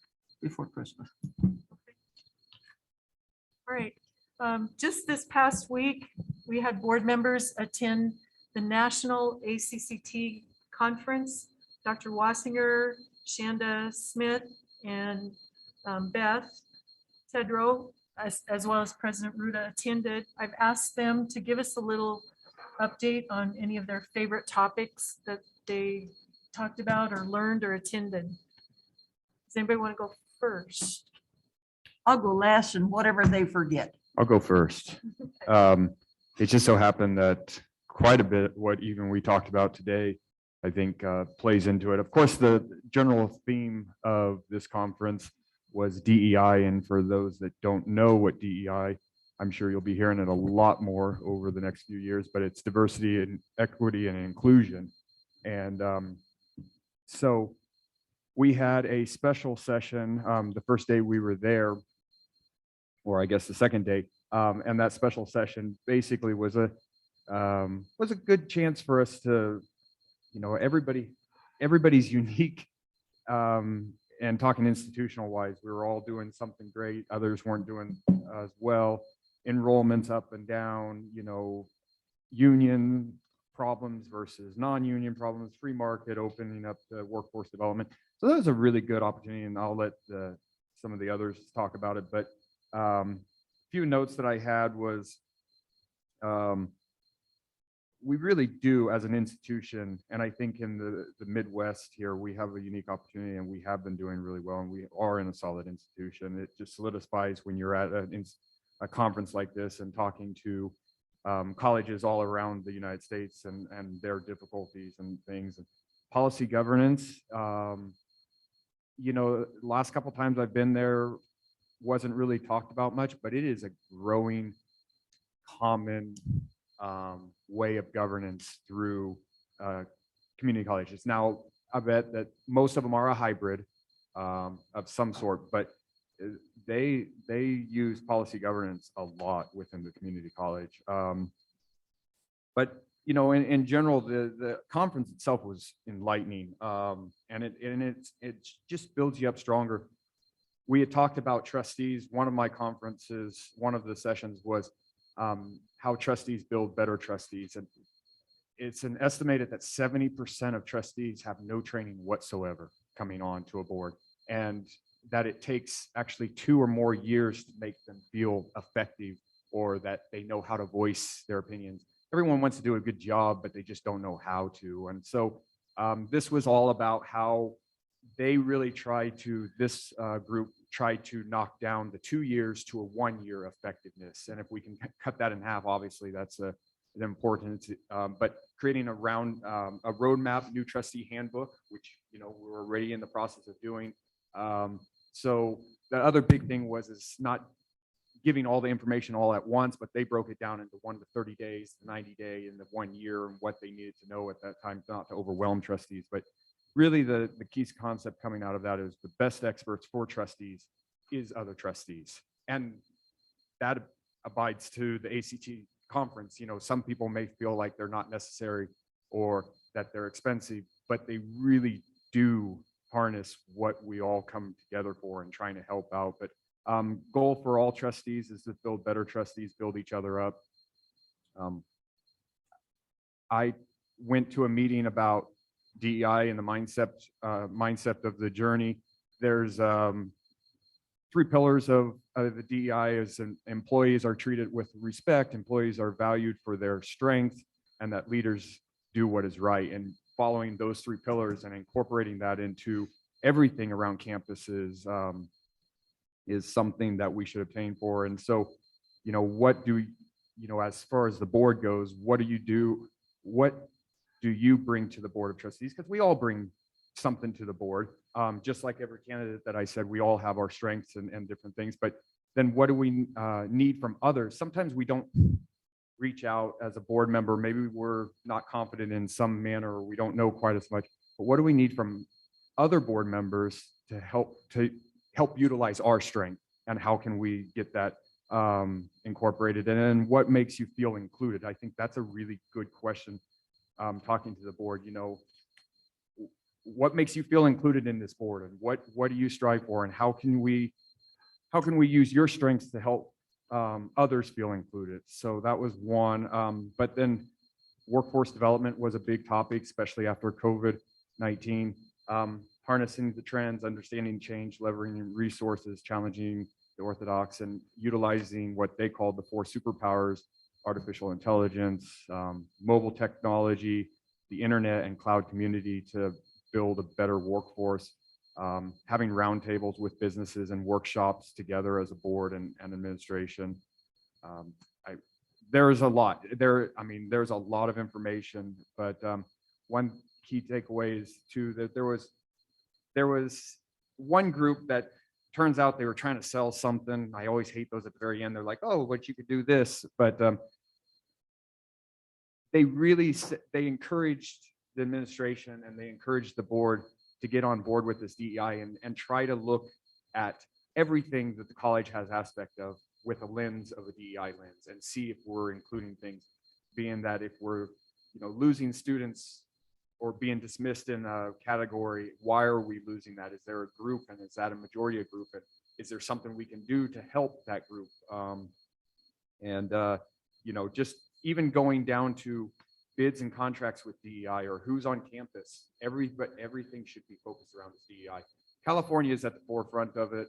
before Christmas. All right, just this past week, we had board members attend the National ACCT Conference. Dr. Wassinger, Shanda Smith, and Beth Tedrow, as well as President Ruda, attended. I've asked them to give us a little update on any of their favorite topics that they talked about or learned or attended. Does anybody want to go first? I'll go last, and whatever they forget. I'll go first. It just so happened that quite a bit what even we talked about today, I think plays into it. Of course, the general theme of this conference was DEI. And for those that don't know what DEI, I'm sure you'll be hearing it a lot more over the next few years, but it's diversity and equity and inclusion. And so we had a special session the first day we were there, or I guess the second day. And that special session basically was a good chance for us to, you know, everybody's unique. And talking institutional wise, we were all doing something great. Others weren't doing as well. Enrollments up and down, you know, union problems versus non-union problems, free market, opening up the workforce development. So that was a really good opportunity, and I'll let some of the others talk about it. But few notes that I had was we really do as an institution, and I think in the Midwest here, we have a unique opportunity, and we have been doing really well, and we are in a solid institution. It just solidifies when you're at a conference like this and talking to colleges all around the United States and their difficulties and things. policy governance. You know, last couple times I've been there wasn't really talked about much, but it is a growing common way of governance through community colleges. Now, I bet that most of them are a hybrid of some sort, but they use policy governance a lot within the community college. But you know, in general, the conference itself was enlightening, and it just builds you up stronger. We had talked about trustees. One of my conferences, one of the sessions was how trustees build better trustees, and it's an estimated that 70% of trustees have no training whatsoever coming on to a board, and that it takes actually 2 or more years to make them feel effective or that they know how to voice their opinions. Everyone wants to do a good job, but they just don't know how to. And so this was all about how they really this group tried to knock down the 2 years to a 1 year effectiveness. And if we can cut that in half, obviously that's an important, but creating a roadmap, new trustee handbook, which, you know, we're already in the process of doing. So the other big thing is not giving all the information all at once, but they broke it down into 1 to 30 days, the 90 day, and the 1 year, and what they needed to know at that time, not to overwhelm trustees. But really the key concept coming out of that is the best experts for trustees is other trustees. And that abides to the ACT conference. You know, some people may feel like they're not necessary or that they're expensive, but they really do harness what we all come together for and trying to help out. But goal for all trustees is to build better trustees, build each other up. I went to a meeting about DEI and the mindset of the journey. There's 3 pillars of the DEI is employees are treated with respect, employees are valued for their strength, and that leaders do what is right. And following those 3 pillars and incorporating that into everything around campuses is something that we should obtain for. And so, you know, as far as the board goes, what do you bring to the Board of Trustees? Because we all bring something to the board. Just like every candidate that I said, we all have our strengths and different things, but then what do we need from others? Sometimes we don't reach out as a board member. Maybe we're not confident in some manner, or we don't know quite as much, but what do we need from other board members to help utilize our strength, and how can we get that incorporated? And then what makes you feel included? I think that's a really good question. Talking to the board, you know, what makes you feel included in this board, and what do you strive for, and how can we use your strengths to help others feel included? So that was one. But then workforce development was a big topic, especially after COVID-19. Harnessing the trends, understanding change, leveraging resources, challenging the orthodox, and utilizing what they called the 4 superpowers: artificial intelligence, mobile technology, the internet and cloud community to build a better workforce, having roundtables with businesses and workshops together as a board and administration. There is a lot there. I mean, there's a lot of information, but one key takeaway is too that there was one group that turns out they were trying to sell something. I always hate those at the very end. They're like, oh, but you could do this. But they encouraged the administration and they encouraged the board to get on board with this DEI and try to look at everything that the college has aspect of with a lens of a DEI lens, and see if we're including things, being that if we're, you know, losing students or being dismissed in a category, why are we losing that? Is there a group, and is that a majority of group? And is there something we can do to help that group? You know, just even going down to bids and contracts with DEI, or who's on campus, everything should be focused around this DEI. California is at the forefront of it.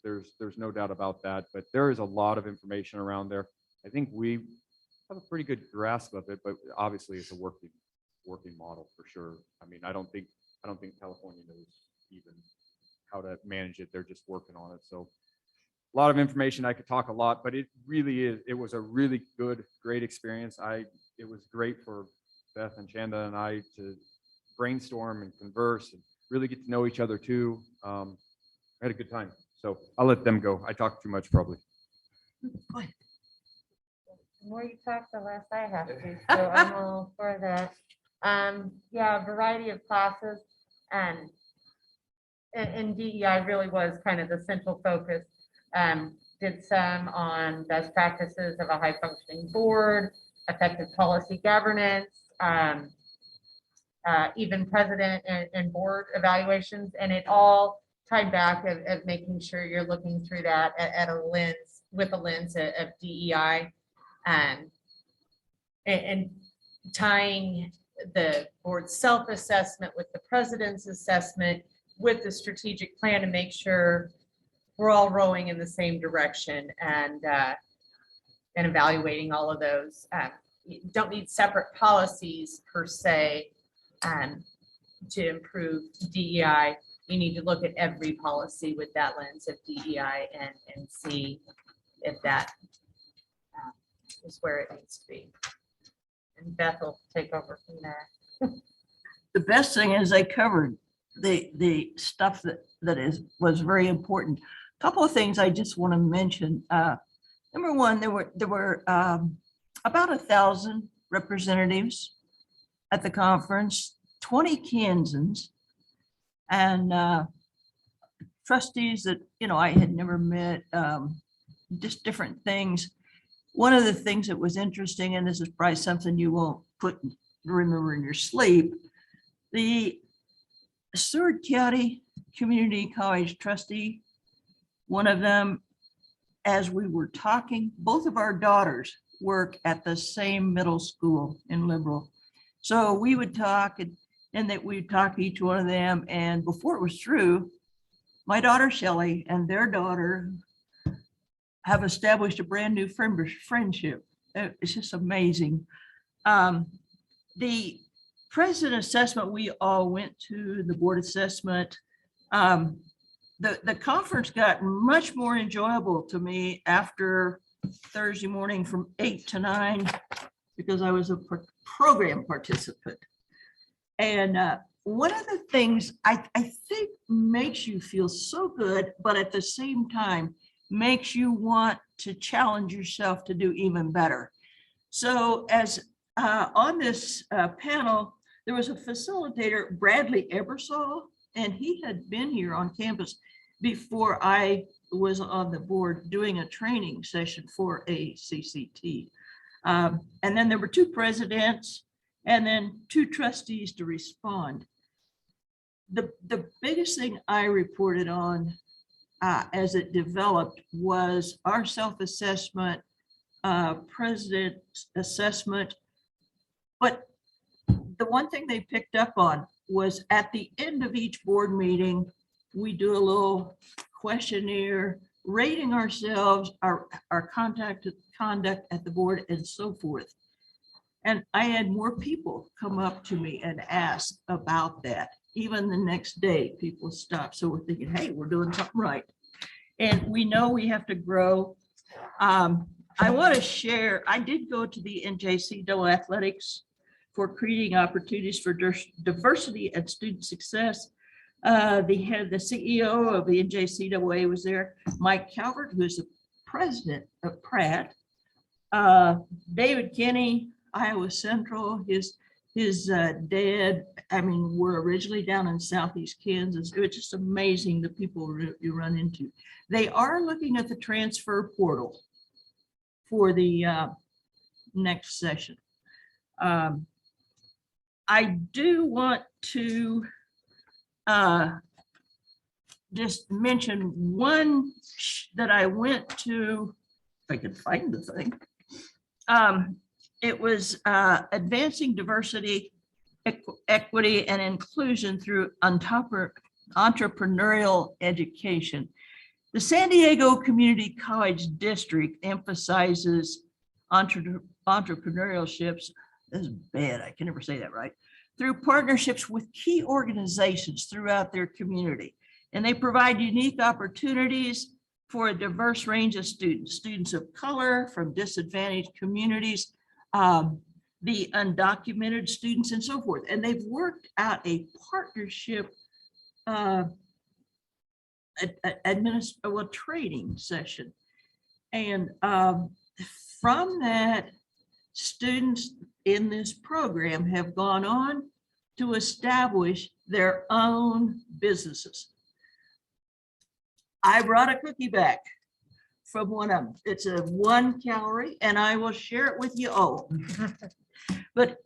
There's no doubt about that, but there is a lot of information around there. I think we have a pretty good grasp of it, but obviously it's a working model for sure. I mean, I don't think California knows even how to manage it. They're just working on it. So a lot of information. I could talk a lot, but it was a really great experience. It was great for Beth and Chanda and I to brainstorm and converse and really get to know each other too. I had a good time. So I'll let them go. I talked too much probably. The more you talk, the less I have to, so I'm all for that. Yeah, a variety of classes and DEI really was kind of the central focus. Did some on best practices of a high functioning board, effective policy governance, even president and board evaluations, and it all tied back of making sure you're looking through that at a lens, with a lens of DEI, and tying the board's self-assessment with the president's assessment with the strategic plan to make sure we're all rowing in the same direction, and evaluating all of those. You don't need separate policies per se to improve DEI. You need to look at every policy with that lens of DEI and see if that is where it needs to be. And Beth will take over from there. The best thing is they covered the stuff that was very important. Couple of things I just want to mention. Number one, there were about 1,000 representatives at the conference, 20 Kansans, and trustees that I had never met. Just different things. One of the things that was interesting, and this is probably something you won't remember in your sleep, the Seward County Community College trustee, one of them, as we were talking, both of our daughters work at the same middle school in Liberal. So we would talk and that we'd talk to each one of them. And before it was through, my daughter Shelley and their daughter have established a brand new friendship. It's just amazing. The president assessment, we all went to the board assessment. The conference got much more enjoyable to me after Thursday morning from 8 to 9 because I was a program participant. And one of the things I think makes you feel so good, but at the same time makes you want to challenge yourself to do even better. So as on this panel, there was a facilitator, Bradley Ebersol, and he had been here on campus before I was on the board doing a training session for a CCT. And then there were 2 presidents and then 2 trustees to respond. The biggest thing I reported on as it developed was our self-assessment, president's assessment. But the one thing they picked up on was at the end of each board meeting, we do a little questionnaire rating ourselves, our conduct at the board and so forth. And I had more people come up to me and ask about that. Even the next day, people stopped. So we're thinking, hey, we're doing something right. And we know we have to grow. I want to share, I did go to the NJCAA athletics for creating opportunities for diversity and student success. The CEO of the NJCAA was there, Mike Calvert, who's the president of Pratt, David Kinney, Iowa Central, his dad, were originally down in Southeast Kansas. It was just amazing the people you run into. They are looking at the transfer portal for the next session. I do want to just mention one that I went to, if I could find the thing. It was advancing diversity, equity, and inclusion through entrepreneurial education. The San Diego Community College District emphasizes entrepreneurships. This is bad, I can never say that right. Through partnerships with key organizations throughout their community. And they provide unique opportunities for a diverse range of students of color from disadvantaged communities. the undocumented students and so forth. And they've worked out a partnership training session. And from that, students in this program have gone on to establish their own businesses. I brought a cookie back from one of them. It's a 1 calorie and I will share it with you all. But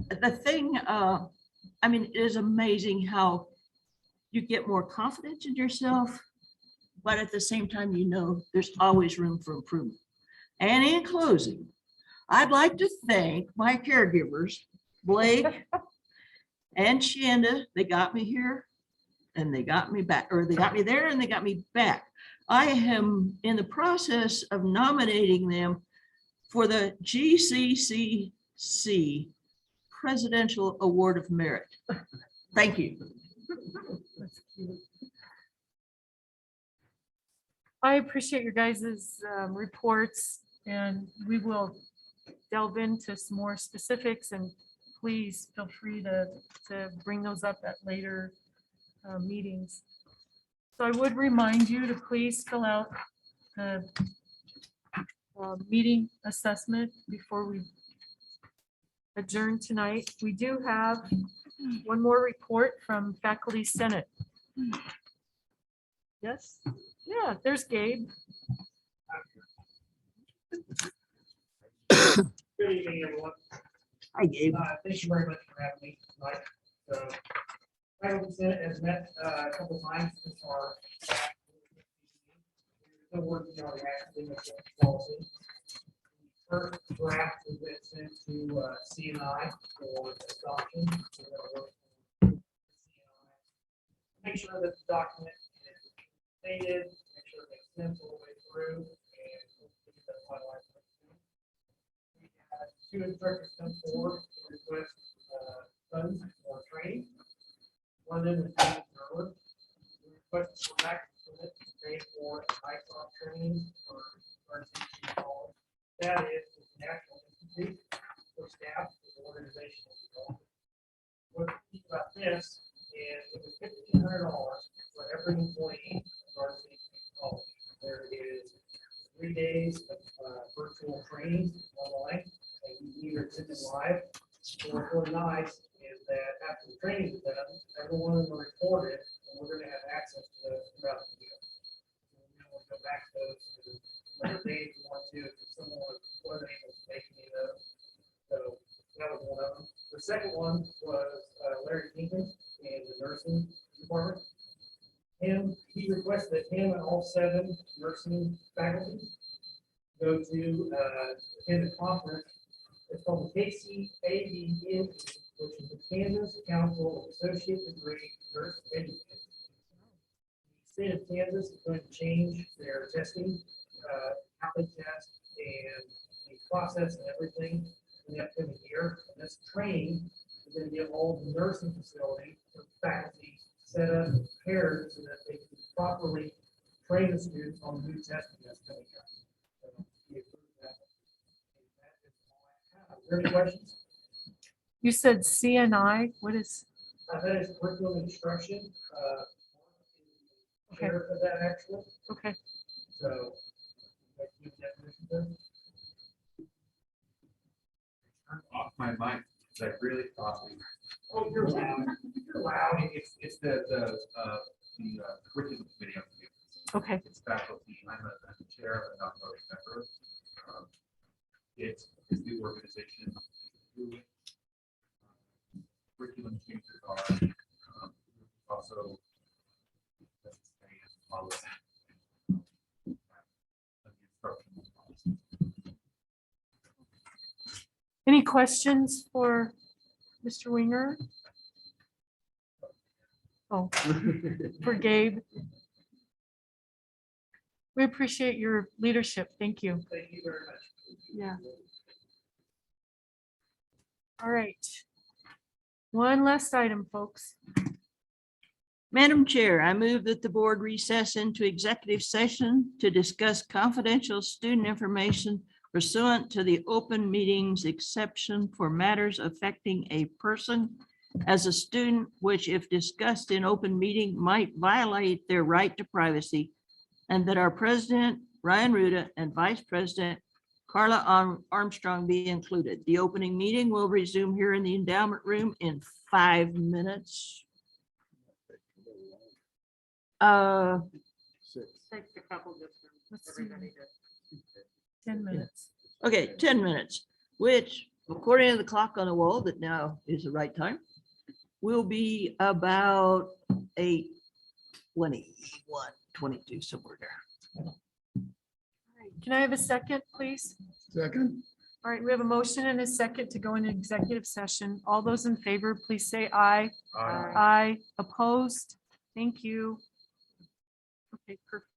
the thing, I mean, it is amazing how you get more confidence in yourself, but at the same time, you know, there's always room for improvement. And in closing, I'd like to thank my caregivers, Blake and Shanda. They got me here and they got me back, or they got me there and they got me back. I am in the process of nominating them for the GCC Presidential Award of Merit. Thank you. I appreciate your guys' reports, and we will delve into some more specifics, and please feel free to bring those up at later meetings. So I would remind you to please fill out the meeting assessment before we adjourn tonight. We do have one more report from Faculty Senate. Yes? Yeah, there's Gabe. Good evening, everyone. Hi, Gabe. Thank you very much for having me tonight. So, Faculty Senate has met a couple times since our still working on the academic policy. First draft has been sent to CNI for adoption. So we're gonna work with CNI. Make sure that the document is stated, make sure it makes sense all the way through, and hopefully get that finalized. We had 2 instructors come forward to request funds for training. One of them was James Miller. We requested for back to pay for a ISOP training for RCC college. That is the National Institute for Staff, the organization. What's neat about this is it was $1,500 for every employee of RCC college. There is 3 days of virtual training online, and you either attend it live. What's really nice is that after the training is done, everyone is recorded, and we're going to have access to those throughout the year. We'll go back to those later days if you want to, if someone wasn't able to make any of those. So that was one of them. The second one was Larry Jenkins in the nursing department. He requested that him and all 7 nursing faculty go to attend a conference. It's called the KCADN, which is the Kansas Council of Associate Degree Nurse Educators. The state of Kansas is going to change their testing, how they test, and the process and everything in the upcoming year. And this training is going to give all the nursing facilities and faculty set up and prepared so that they can properly train the students on the new testing that's coming up. So, we approve that. Are there any questions? You said CNI, what is? That is curriculum instruction. Okay. Chair of that actually. Okay. So. Turn off my mic because I really thought. Oh, you're loud. You're loud. It's the curriculum committee. Okay. It's faculty. I'm the chair and not voting member. It's the organization. Curriculum changes are also. Any questions for Mr. Winger? Oh, for Gabe. We appreciate your leadership. Thank you. Thank you very much. Yeah. All right. One last item, folks. Madam Chair, I move that the board recess into executive session to discuss confidential student information pursuant to the open meetings exception for matters affecting a person as a student, which if discussed in open meeting might violate their right to privacy, and that our president, Ryan Ruda, and vice president, Carla Armstrong be included. The opening meeting will resume here in the endowment room in 5 minutes. Takes a couple just for Let's see. everybody to. 10 minutes. Okay, 10 minutes, which according to the clock on the wall that now is the right time, will be about 8:21, 22, somewhere there. Can I have a second, please? Second. All right, we have a motion and a second to go into executive session. All those in favor, please say aye. Aye. Opposed? Thank you. Okay, perfect.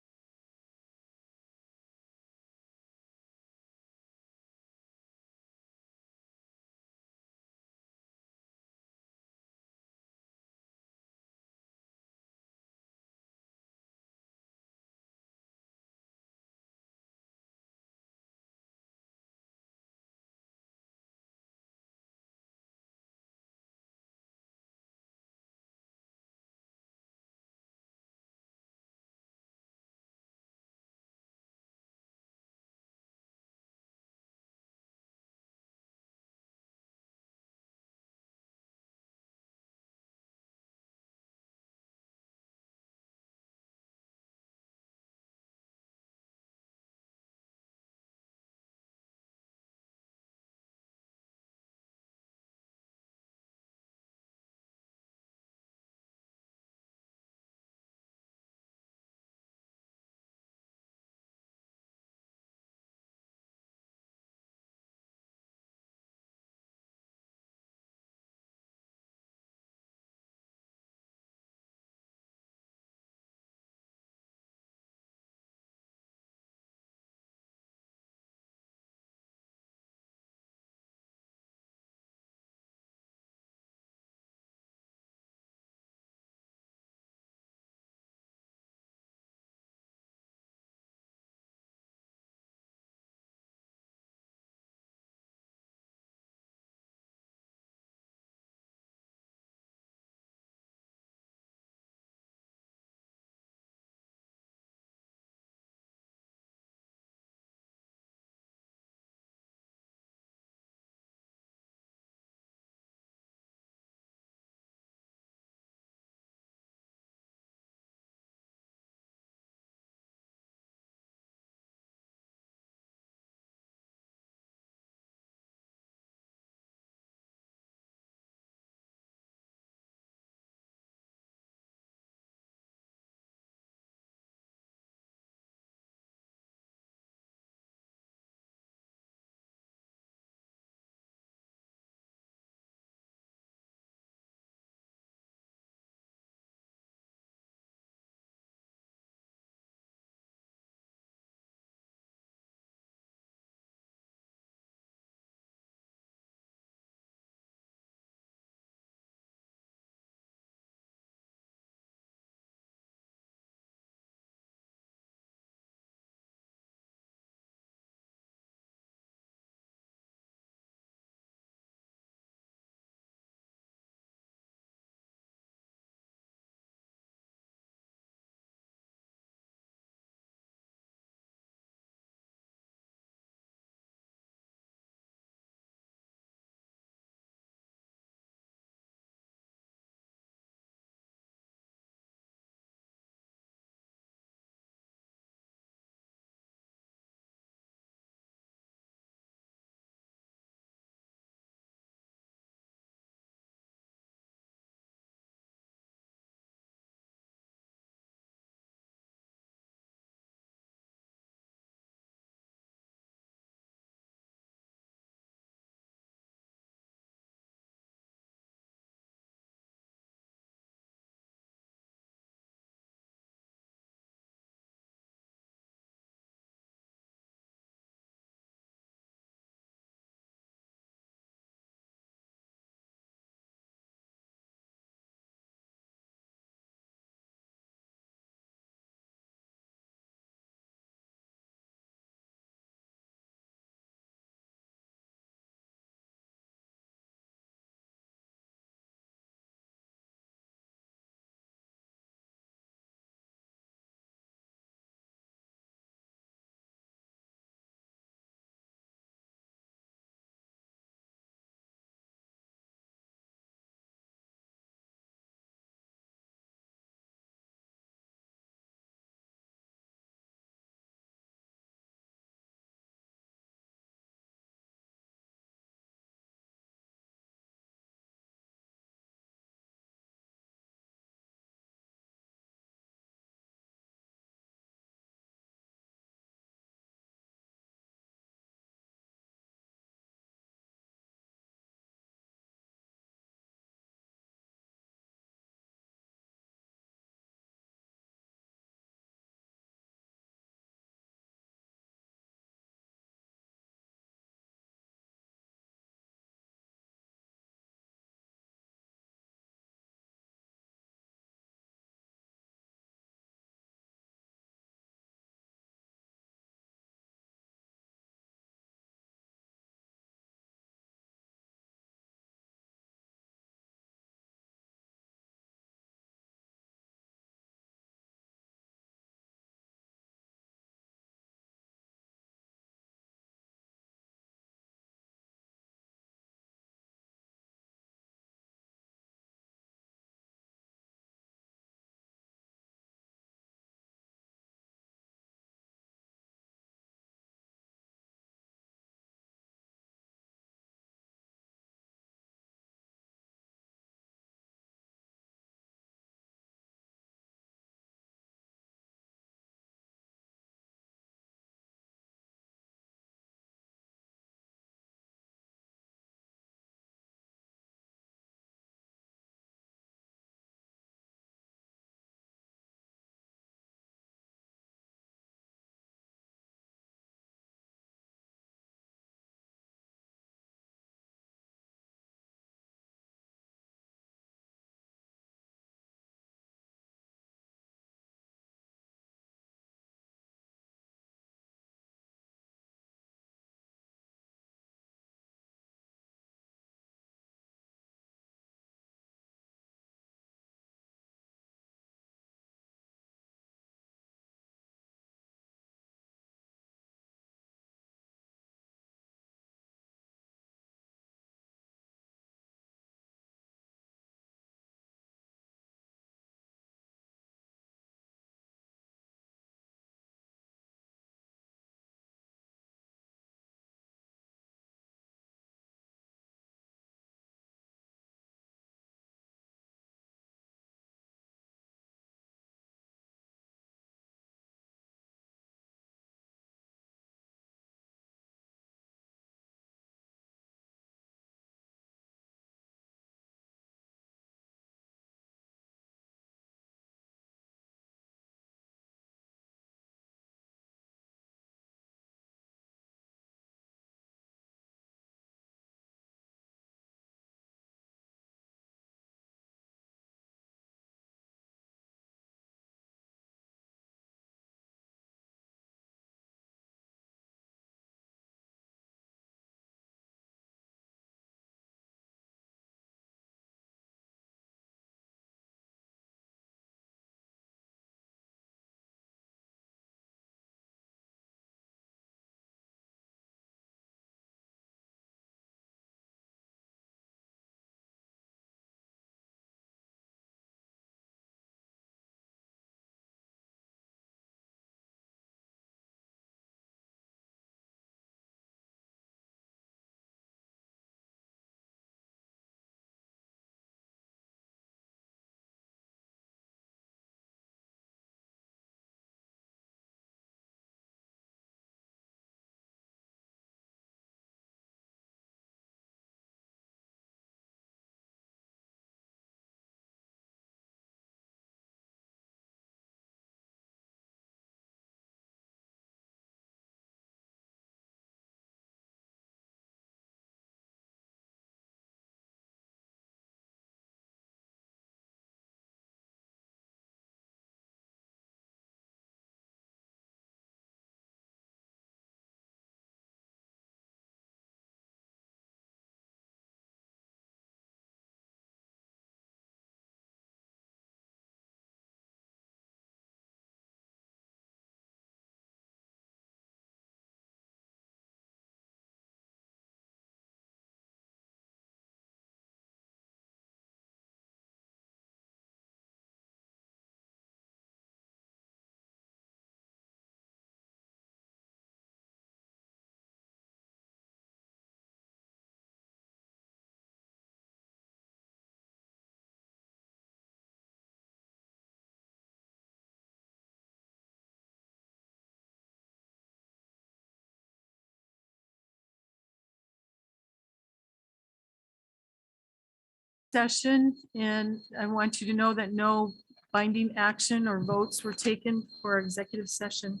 session, and I want you to know that no binding action or votes were taken for our executive session.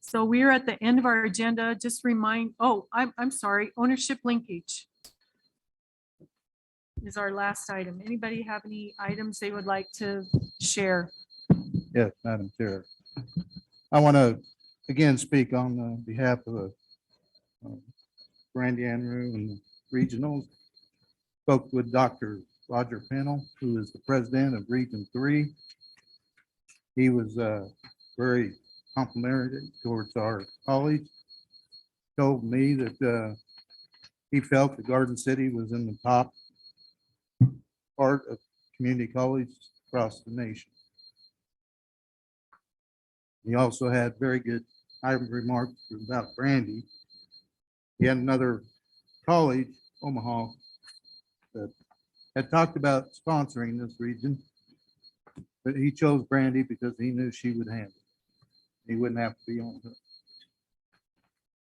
So we are at the end of our agenda. Just remind, I'm sorry, ownership linkage is our last item. Anybody have any items they would like to share? Yes, Madam Chair. I want to again speak on behalf of Brandy Andrew and the regionals. Spoke with Dr. Roger Pennell, who is the president of Region 3. He was very complimentary towards our college. Told me that he felt that Garden City was in the top part of community college across the nation. He also had very good remarks about Brandy. He had another college, Omaha, that had talked about sponsoring this region, but he chose Brandy because he knew she would handle it. He wouldn't have to be on her.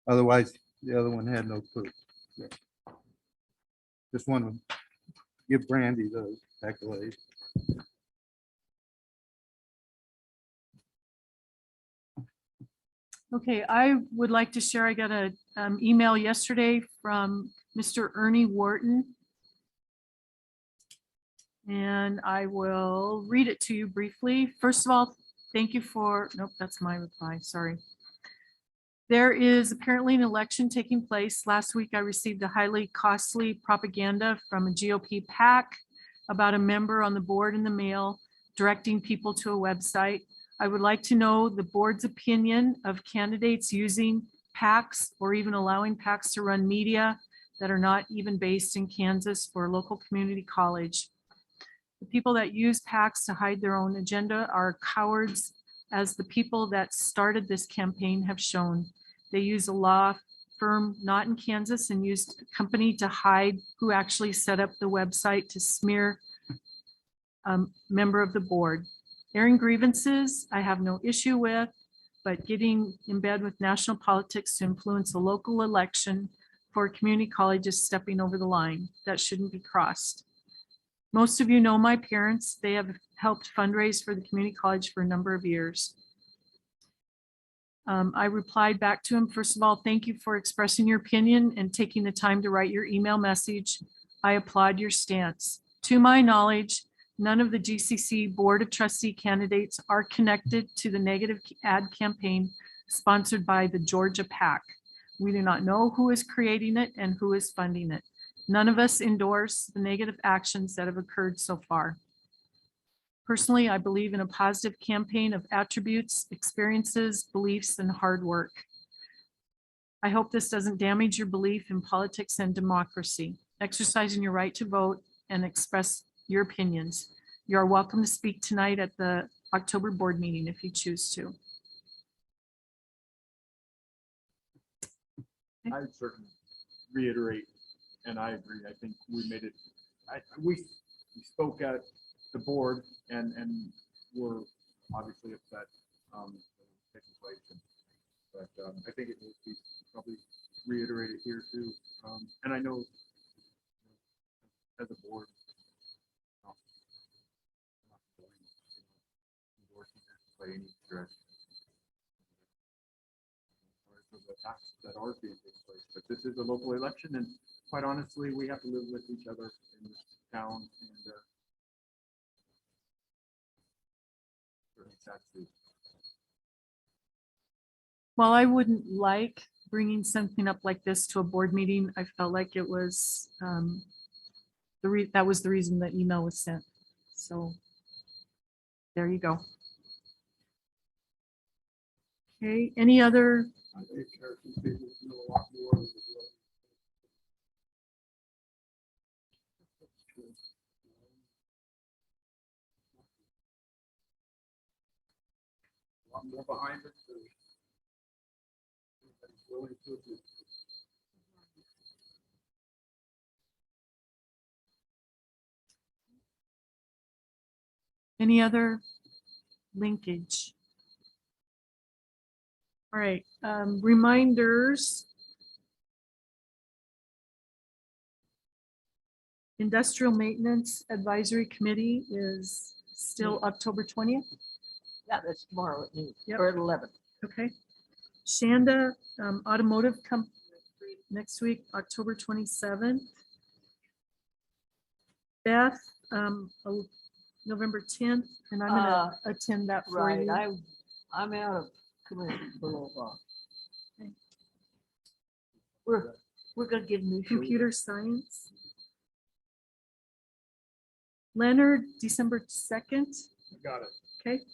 Otherwise, the other one had no clue. So, just want to give Brandy those accolades. Okay, I would like to share, I got a email yesterday from Mr. Ernie Wharton. And I will read it to you briefly. First of all, thank you for, nope, that's my reply, sorry. There is apparently an election taking place. Last week, I received a highly costly propaganda from a GOP PAC about a member on the board in the mail directing people to a website. I would like to know the board's opinion of candidates using PACs or even allowing PACs to run media that are not even based in Kansas for a local community college. The people that use PACs to hide their own agenda are cowards, as the people that started this campaign have shown. They use a law firm not in Kansas and used a company to hide who actually set up the website to smear a member of the board. Airing grievances, I have no issue with, but getting in bed with national politics to influence a local election for a community college is stepping over the line. That shouldn't be crossed. Most of you know my parents. They have helped fundraise for the community college for a number of years. I replied back to him, first of all, thank you for expressing your opinion and taking the time to write your email message. I applaud your stance. To my knowledge, none of the GCC Board of Trustee candidates are connected to the negative ad campaign sponsored by the Georgia PAC. We do not know who is creating it and who is funding it. None of us endorse the negative actions that have occurred so far. Personally, I believe in a positive campaign of attributes, experiences, beliefs, and hard work. I hope this doesn't damage your belief in politics and democracy, exercising your right to vote and express your opinions. You are welcome to speak tonight at the October board meeting if you choose to. I would certainly reiterate, and I agree, I think we made it, we spoke at the board and were obviously upset taking place. But I think it needs to be probably reiterated here too. And I know as a board, by any stretch. The attacks that are being taken place, but this is a local election, and quite honestly, we have to live with each other in this town, and While I wouldn't like bringing something up like this to a board meeting, I felt like it was that was the reason the email was sent. So there you go. Okay, any other? I think there are some people who know a lot more than the real. A lot more behind it. So everybody's willing to do. Any other linkage? All right, reminders. Industrial Maintenance Advisory Committee is still October 20th. Yeah, that's tomorrow at noon, Yep. or at 11. Okay. Shanda Automotive next week, October 27th. Beth, November 10th, and I'm gonna attend that for Right, you. I'm out of committee for a little while. Okay. We're gonna give new Computer Science. Leonard, December 2nd. Got it. Okay.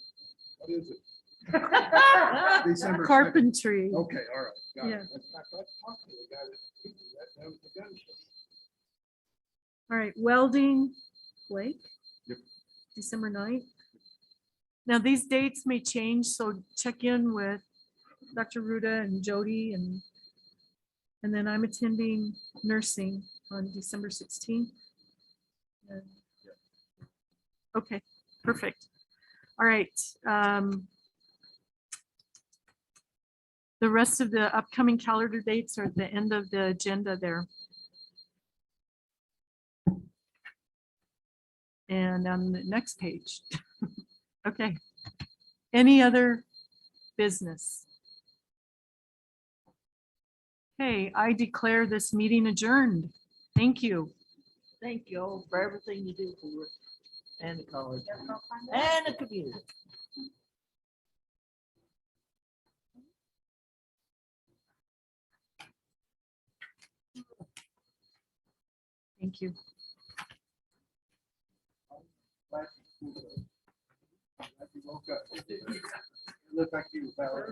What is it? December 2nd. Carpentry. Okay, all right. got it. Yeah. In fact, I talked to the guy that was the gun show. All right, welding, Blake. Yep. December 9th. Now, these dates may change, so check in with Dr. Ruda and Jody, and then I'm attending nursing on December 16th. And- Okay, perfect. All right. The rest of the upcoming calendar dates are at the end of the agenda there. And on the next page. Okay. Any other business? Okay, I declare this meeting adjourned. Thank you. Thank you all for everything you do for us and the college and the community. Thank you. Look like you, Valerie.